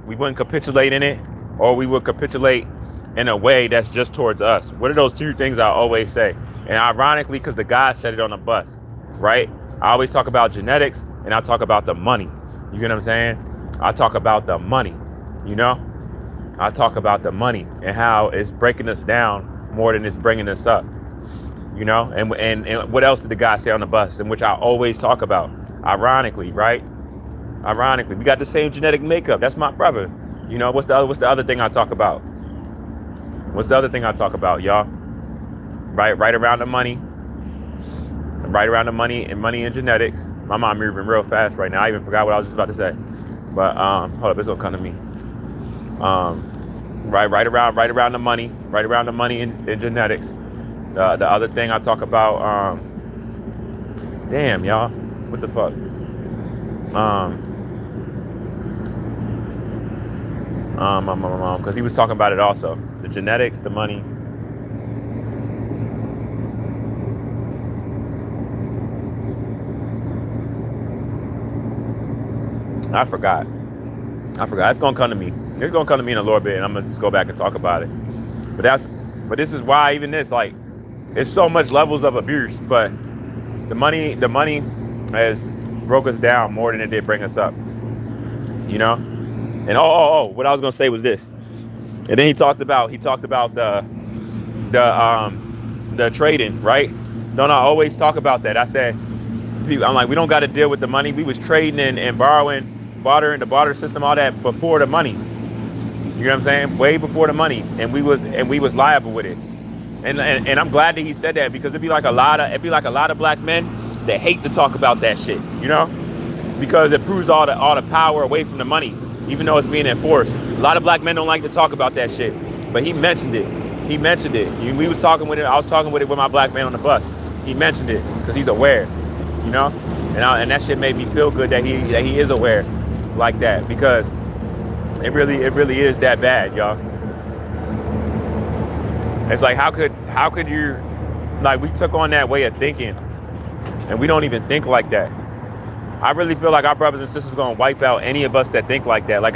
we wouldn't capitulate in it, or we would capitulate in a way that's just towards us. What are those two things I always say? And ironically, because the guy said it on the bus, right? I always talk about genetics and I talk about the money. You get what I'm saying? I talk about the money, you know? I talk about the money and how it's breaking us down more than it's bringing us up, you know? And what else did the guy say on the bus? And which I always talk about, ironically, right? Ironically, we got the same genetic makeup. That's my brother. You know, what's the other thing I talk about? What's the other thing I talk about, y'all? Right around the money. Right around the money and genetics. My mom moving real fast right now. I even forgot what I was just about to say. But hold up, it's gonna come to me. Right around the money. Right around the money and genetics. The other thing I talk about, damn y'all, what the fuck? Because he was talking about it also. The genetics, the money. I forgot. It's gonna come to me. It's gonna come to me in a little bit, and I'm gonna just go back and talk about it. But this is why even this, like, it's so much levels of abuse. But the money has broke us down more than it did bring us up. You know? And what I was gonna say was this. And then he talked about the trading, right? Don't I always talk about that? I said, I'm like, we don't got to deal with the money. We was trading and borrowing, bartering, the barter system, all that before the money. You know what I'm saying? Way before the money, and we was liable with it. And I'm glad that he said that, because it'd be like a lot of black men that hate to talk about that shit. You know, because it proves all the power away from the money, even though it's being enforced. A lot of black men don't like to talk about that shit, but he mentioned it. He mentioned it. We was talking with it. I was talking with it with my black man on the bus. He mentioned it because he's aware, you know, and that shit made me feel good that he is aware like that, because it really is that bad, y'all. It's like how could you, like, we took on that way of thinking, and we don't even think like that. I really feel like our brothers and sisters gonna wipe out any of us that think like that. Like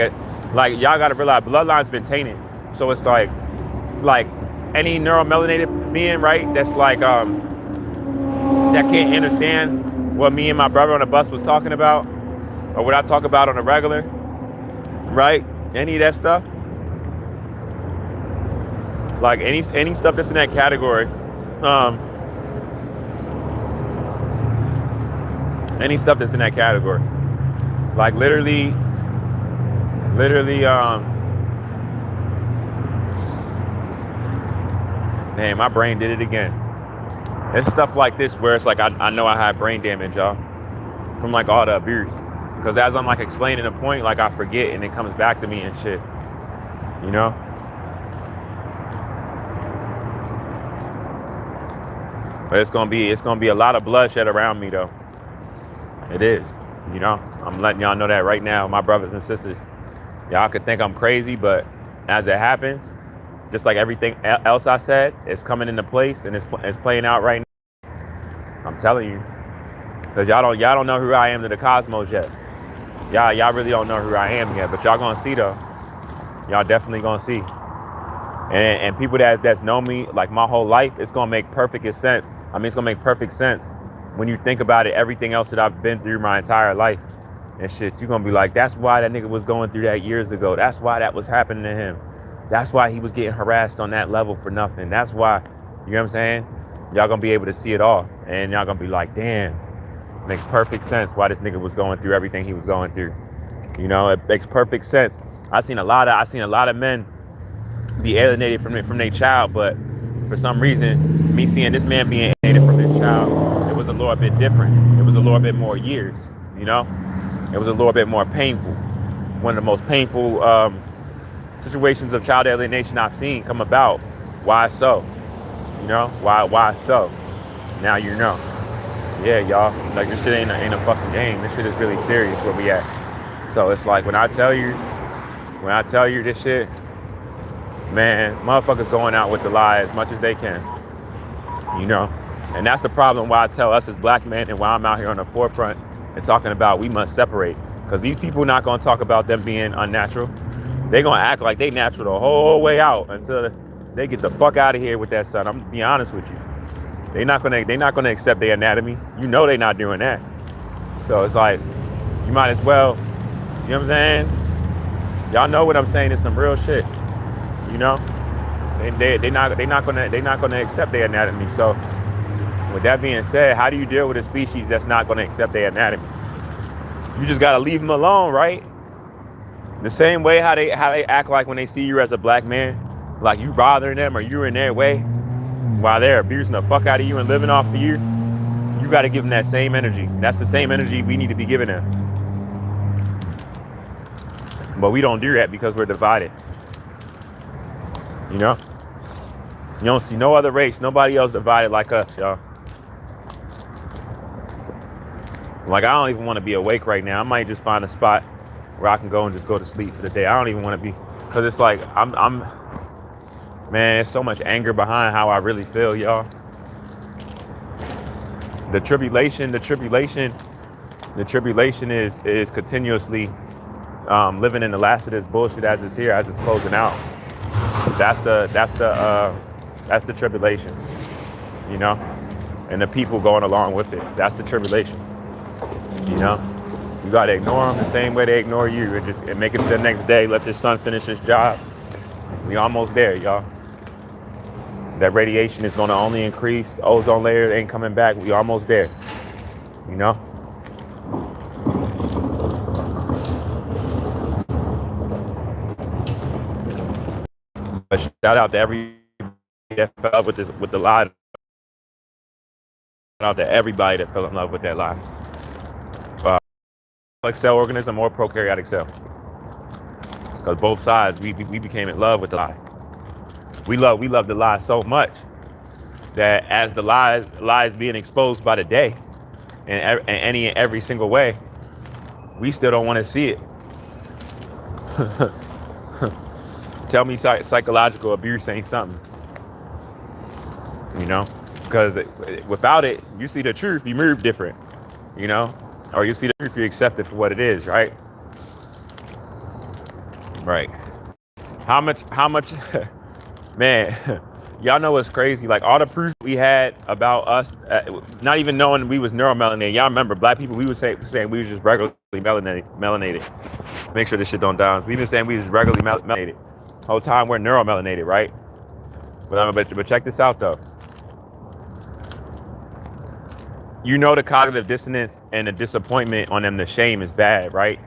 y'all gotta realize bloodline's been tainted. So it's like any neuromelanated being, right? That's like that can't understand what me and my brother on the bus was talking about, or what I talk about on the regular, right? Any of that stuff, like any stuff that's in that category, any stuff that's in that category, like literally, man, my brain did it again. It's stuff like this where it's like I know I had brain damage, y'all, from like all the abuse, because as I'm like explaining a point, like I forget and it comes back to me and shit, you know. But it's gonna be a lot of bloodshed around me though. It is, you know. I'm letting y'all know that right now, my brothers and sisters. Y'all could think I'm crazy, but as it happens, just like everything else I said, it's coming into place and it's playing out right now. I'm telling you, because y'all don't know who I am to the cosmos yet. Y'all really don't know who I am yet, but y'all gonna see though. Y'all definitely gonna see. And people that's known me like my whole life, it's gonna make perfect sense. I mean, it's gonna make perfect sense when you think about it. Everything else that I've been through my entire life and shit, you're gonna be like, that's why that nigga was going through that years ago. That's why that was happening to him. That's why he was getting harassed on that level for nothing. That's why, you know what I'm saying? Y'all gonna be able to see it all, and y'all gonna be like, damn, makes perfect sense why this nigga was going through everything he was going through. You know, it makes perfect sense. I seen a lot of men be alienated from their child, but for some reason, me seeing this man being alienated from his child, it was a little bit different. It was a little bit more years, you know? It was a little bit more painful. One of the most painful situations of child alienation I've seen come about. Why so? You know? Why so? Now you know. Yeah, y'all. Like, this shit ain't a fucking game. This shit is really serious where we at. So it's like when I tell you this shit, man, motherfuckers going out with the lie as much as they can, you know. And that's the problem why I tell us as black men, and why I'm out here on the forefront and talking about we must separate, because these people not going to talk about them being unnatural. They going to act like they natural the whole way out until they get the fuck out of here with that son. I'm gonna be honest with you. They're not gonna accept their anatomy. You know they're not doing that. So it's like, you might as well, you know what I'm saying? Y'all know what I'm saying is some real shit. You know, they're not gonna accept their anatomy. So, with that being said, how do you deal with a species that's not gonna accept their anatomy? You just gotta leave them alone, right? The same way how they act like when they see you as a black man, like you bothering them or you're in their way, while they're abusing the fuck out of you and living off of you. You gotta give them that same energy. That's the same energy we need to be giving them. But we don't do that because we're divided. You know? You don't see no other race, nobody else divided like us, y'all. Like, I don't even want to be awake right now. I might just find a spot where I can go and just go to sleep for the day. I don't even want to be, because it's like, I'm, man, there's so much anger behind how I really feel, y'all. The tribulation is continuously living in the last of this bullshit as it's here, as it's closing out. That's the tribulation, you know, and the people going along with it. That's the tribulation, you know. You gotta ignore them the same way they ignore you, and make it to the next day. Let this son finish his job. We almost there, y'all. That radiation is gonna only increase. The ozone layer ain't coming back. We almost there, you know. But shout out to everybody that fell in love with the lie. Shout out to everybody that fell in love with that lie. cell organism or prokaryotic cell. Because both sides, we became in love with the lie. We love the lie so much that as the lies being exposed by the day, in any and every single way, we still don't want to see it. Tell me psychological abuse ain't something, you know? Because without it, you see the truth, you move different, you know? Or you see the truth, you accept it for what it is, right? Right. How much, man, y'all know what's crazy? Like all the proof we had about us, not even knowing we was neuromelanated. Y'all remember black people, we were saying we was just regularly melanated. Make sure this shit don't die. We've been saying we was regularly melanated. Whole time we're neuromelanated, right? But check this out though. You know the cognitive dissonance and the disappointment on them, the shame is bad, right?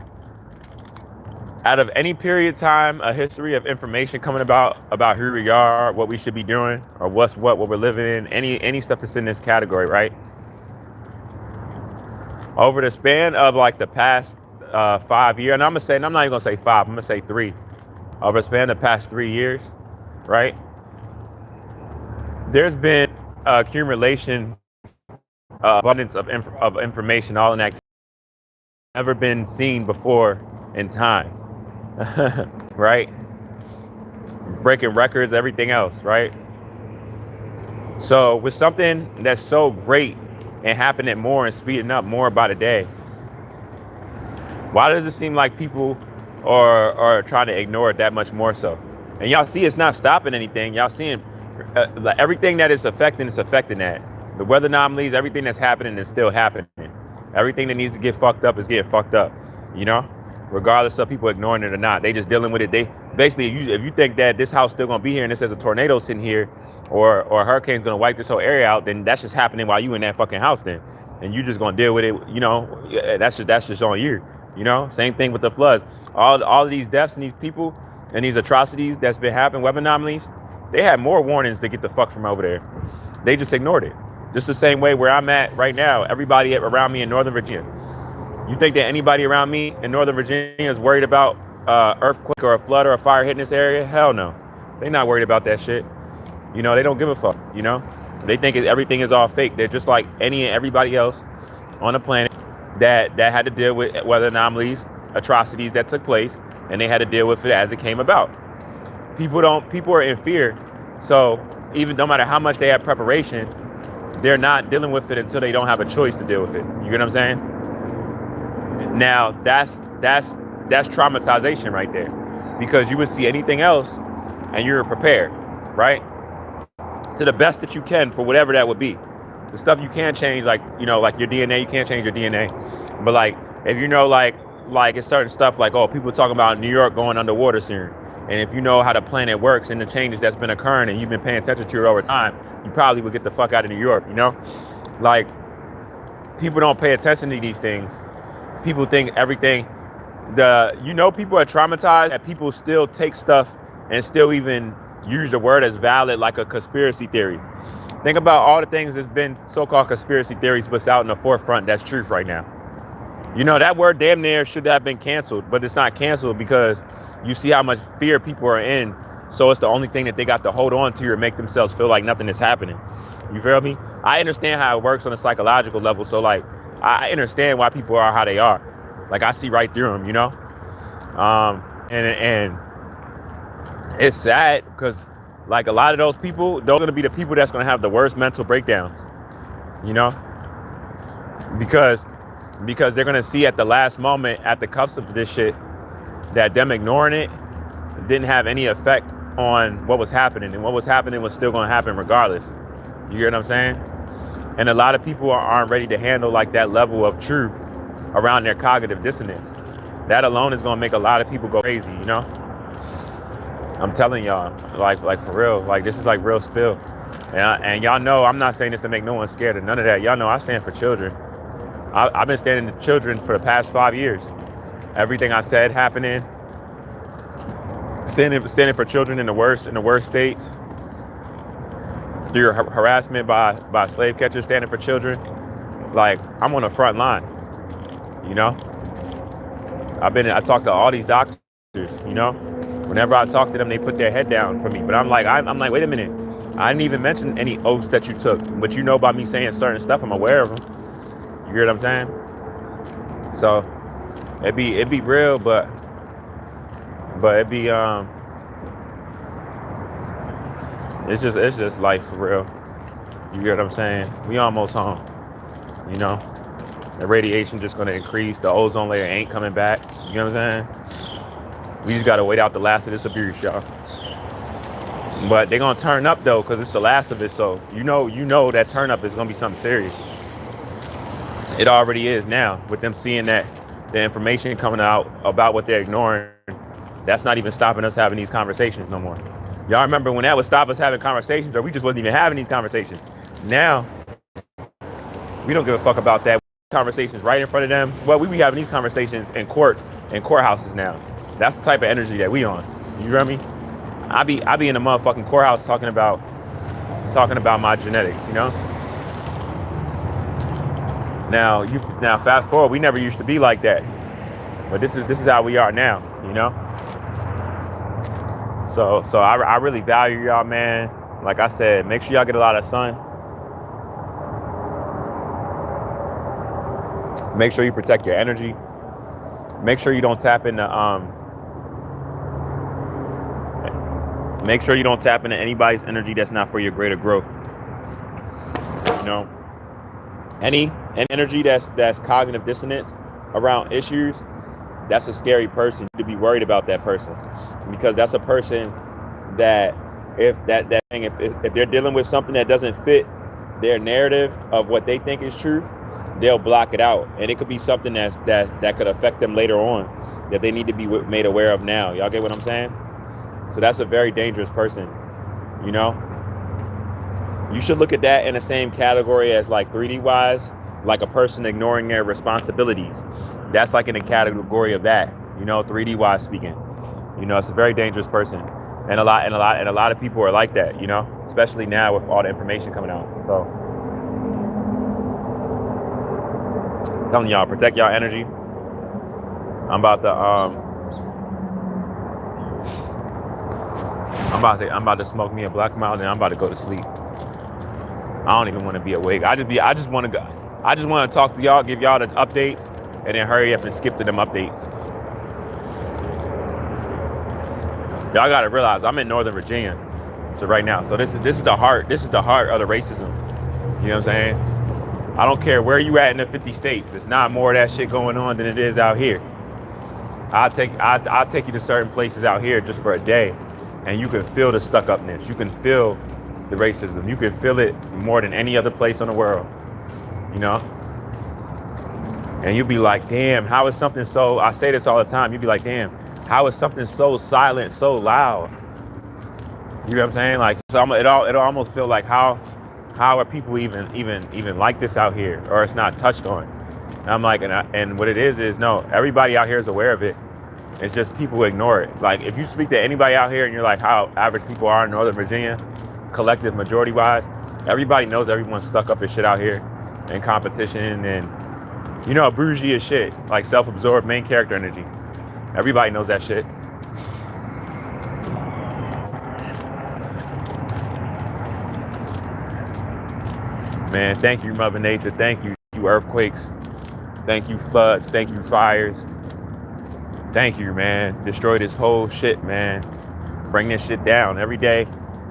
Out of any period of time, a history of information coming about who we are, what we should be doing, or what we're living in, any stuff that's in this category, right? Over the span of like the past 5 years, and I'm not even gonna say 5, I'm gonna say 3. Over the span of the past 3 years, right? There's been accumulation, abundance of information, all in that never been seen before in time. Right? Breaking records, everything else, right? So with something that's so great and happening more and speeding up more by the day, why does it seem like people are trying to ignore it that much more so? And y'all see it's not stopping anything. Y'all seeing like everything that is affecting that. The weather anomalies, everything that's happening is still happening. Everything that needs to get fucked up is getting fucked up, you know? Regardless of people ignoring it or not, they just dealing with it. They basically, if you think that this house still gonna be here and this has a tornado sitting here, or a hurricane's gonna wipe this whole area out, then that's just happening while you in that fucking house. Then, and you just gonna deal with it. You know, that's just on you. You know, same thing with the floods. All of these deaths and these people and these atrocities that's been happening, weather anomalies, they had more warnings to get the fuck from over there. They just ignored it. Just the same way where I'm at right now. Everybody around me in Northern Virginia. You think that anybody around me in Northern Virginia is worried about earthquake or a flood or a fire hitting this area? Hell no. They're not worried about that shit. You know, they don't give a fuck, you know? They think everything is all fake. They're just like any and everybody else on the planet that had to deal with weather anomalies, atrocities that took place, and they had to deal with it as it came about. People are in fear. So even no matter how much they have preparation, they're not dealing with it until they don't have a choice to deal with it. You get what I'm saying? Now that's traumatization right there, because you would see anything else and you're prepared, right? To the best that you can for whatever that would be. The stuff you can't change, like, you know, like your DNA, you can't change your DNA. But like, if you know, like it's certain stuff like, oh, people talking about New York going underwater soon. And if you know how the planet works and the changes that's been occurring and you've been paying attention to it over time, you probably would get the fuck out of New York, you know? Like, people don't pay attention to these things. People think everything, people are traumatized that people still take stuff and still even use the word as valid, like a conspiracy theory. Think about all the things that's been so-called conspiracy theories, but out in the forefront that's truth right now. You know, that word damn near should have been canceled, but it's not canceled because you see how much fear people are in. So it's the only thing that they got to hold on to or make themselves feel like nothing is happening. You feel me? I understand how it works on a psychological level. So like, I understand why people are how they are. Like, I see right through them, you know? And it's sad because, like, a lot of those people, those are going to be the people that's going to have the worst mental breakdowns, you know? Because they're going to see at the last moment, at the cuffs of this shit, that them ignoring it didn't have any effect on what was happening. And what was happening was still going to happen regardless. You hear what I'm saying? And a lot of people aren't ready to handle like that level of truth around their cognitive dissonance. That alone is gonna make a lot of people go crazy, you know? I'm telling y'all, like for real, like this is like real spill. And y'all know I'm not saying this to make no one scared of none of that. Y'all know I stand for children. I've been standing to children for the past 5 years. Everything I said happening, standing for children in the worst states. Through harassment by slave catchers, standing for children. Like, I'm on the front line, you know? I talked to all these doctors, you know. Whenever I talk to them, they put their head down for me. But I'm like, wait a minute. I didn't even mention any oaths that you took, but you know by me saying certain stuff, I'm aware of them. You hear what I'm saying? So it'd be real, but it'd be it's just life for real. You hear what I'm saying? We almost home. You know, the radiation just gonna increase. The ozone layer ain't coming back. You know what I'm saying? We just gotta wait out the last of this abuse, y'all. But they're gonna turn up though, cause it's the last of it. So you know that turn up is gonna be something serious. It already is now with them seeing that the information coming out about what they're ignoring. That's not even stopping us having these conversations no more. Y'all remember when that would stop us having conversations, or we just wasn't even having these conversations. Now we don't give a fuck about that. Conversations right in front of them. Well, we be having these conversations in courthouses now. That's the type of energy that we on. You hear me? I be in the motherfucking courthouse talking about my genetics, you know? Now fast forward, we never used to be like that. But this is how we are now, you know? So I really value y'all, man. Like I said, make sure y'all get a lot of sun. Make sure you protect your energy. Make sure you don't tap into anybody's energy that's not for your greater growth. You know, any energy that's cognitive dissonance around issues, that's a scary person to be worried about that person, because that's a person that if they're dealing with something that doesn't fit their narrative of what they think is truth, they'll block it out, and it could be something that could affect them later on that they need to be made aware of now. Y'all get what I'm saying? So that's a very dangerous person, you know? You should look at that in the same category as like 3D wise, like a person ignoring their responsibilities. That's like in the category of that, you know, 3D wise speaking. You know, it's a very dangerous person. And a lot of people are like that, you know, especially now with all the information coming out. So I'm telling y'all, protect y'all energy. I'm about to smoke me a Black Mountain, and I'm about to go to sleep. I don't even want to be awake. I just want to talk to y'all, give y'all the updates, and then hurry up and skip to them updates. Y'all gotta realize I'm in Northern Virginia, so right now. So this is the heart. This is the heart of the racism. You know what I'm saying? I don't care where you at in the 50 states. There's not more of that shit going on than it is out here. I'll take you to certain places out here just for a day, and you can feel the stuck-upness. You can feel the racism. You can feel it more than any other place in the world. You know? And you'll be like, damn, how is something so... I say this all the time. You'll be like, damn, how is something so silent, so loud? You know what I'm saying? Like, so it'll almost feel like how are people even like this out here, or it's not touched on? And I'm like, and what it is no, everybody out here is aware of it. It's just people ignore it. Like, if you speak to anybody out here and you're like how average people are in Northern Virginia, collective majority wise, everybody knows everyone's stuck up as shit out here in competition and, you know, bougie as shit, like self-absorbed main character energy. Everybody knows that shit. Man, thank you, Mother Nature. Thank you, earthquakes. Thank you, floods. Thank you, fires. Thank you, man. Destroy this whole shit, man. Bring this shit down every day.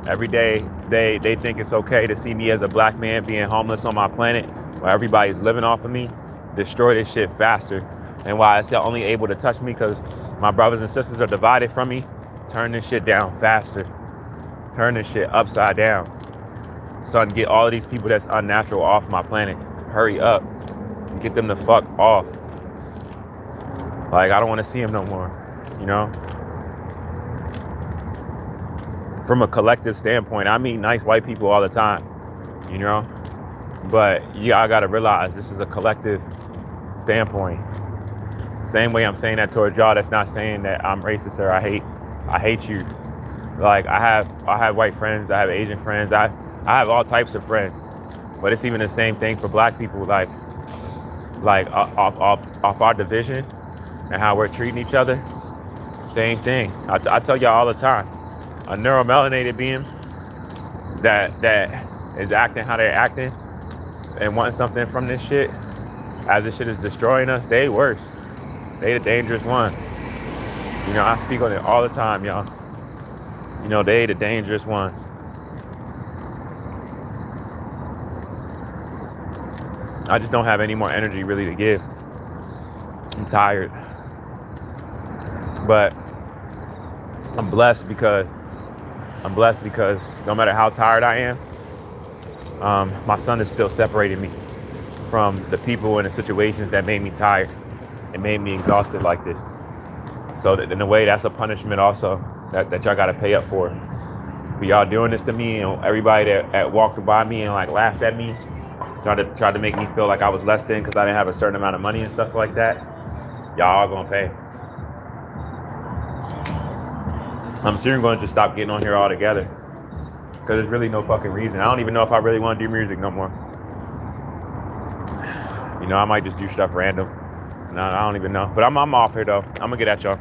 Every day, they think it's okay to see me as a black man being homeless on my planet, while everybody's living off of me. Destroy this shit faster. And why it's only able to touch me because my brothers and sisters are divided from me. Turn this shit down faster. Turn this shit upside down. Son, get all of these people that's unnatural off my planet. Hurry up. Get them the fuck off. Like, I don't want to see them no more, you know? From a collective standpoint, I meet nice white people all the time, you know? But yeah, I gotta realize this is a collective standpoint. Same way I'm saying that towards y'all, that's not saying that I'm racist or I hate you. Like, I have white friends, I have Asian friends, I have all types of friends. But it's even the same thing for black people, like off our division. and how we're treating each other, same thing. I tell y'all all the time, a neuromelanated being that is acting how they're acting and wanting something from this shit, as this shit is destroying us, they worse. They the dangerous ones. You know, I speak on it all the time, y'all. You know, they the dangerous ones. I just don't have any more energy really to give. I'm tired. But I'm blessed because no matter how tired I am, my son is still separating me from the people and the situations that made me tired and made me exhausted like this. So that in a way, that's a punishment also that y'all gotta pay up for y'all doing this to me, and everybody that walked by me and like laughed at me, tried to make me feel like I was less than because I didn't have a certain amount of money and stuff like that. Y'all are gonna pay. I'm soon going to just stop getting on here altogether because there's really no fucking reason. I don't even know if I really want to do music no more. You know, I might just do stuff random. No, I don't even know. But I'm off here though. I'm gonna get at y'all.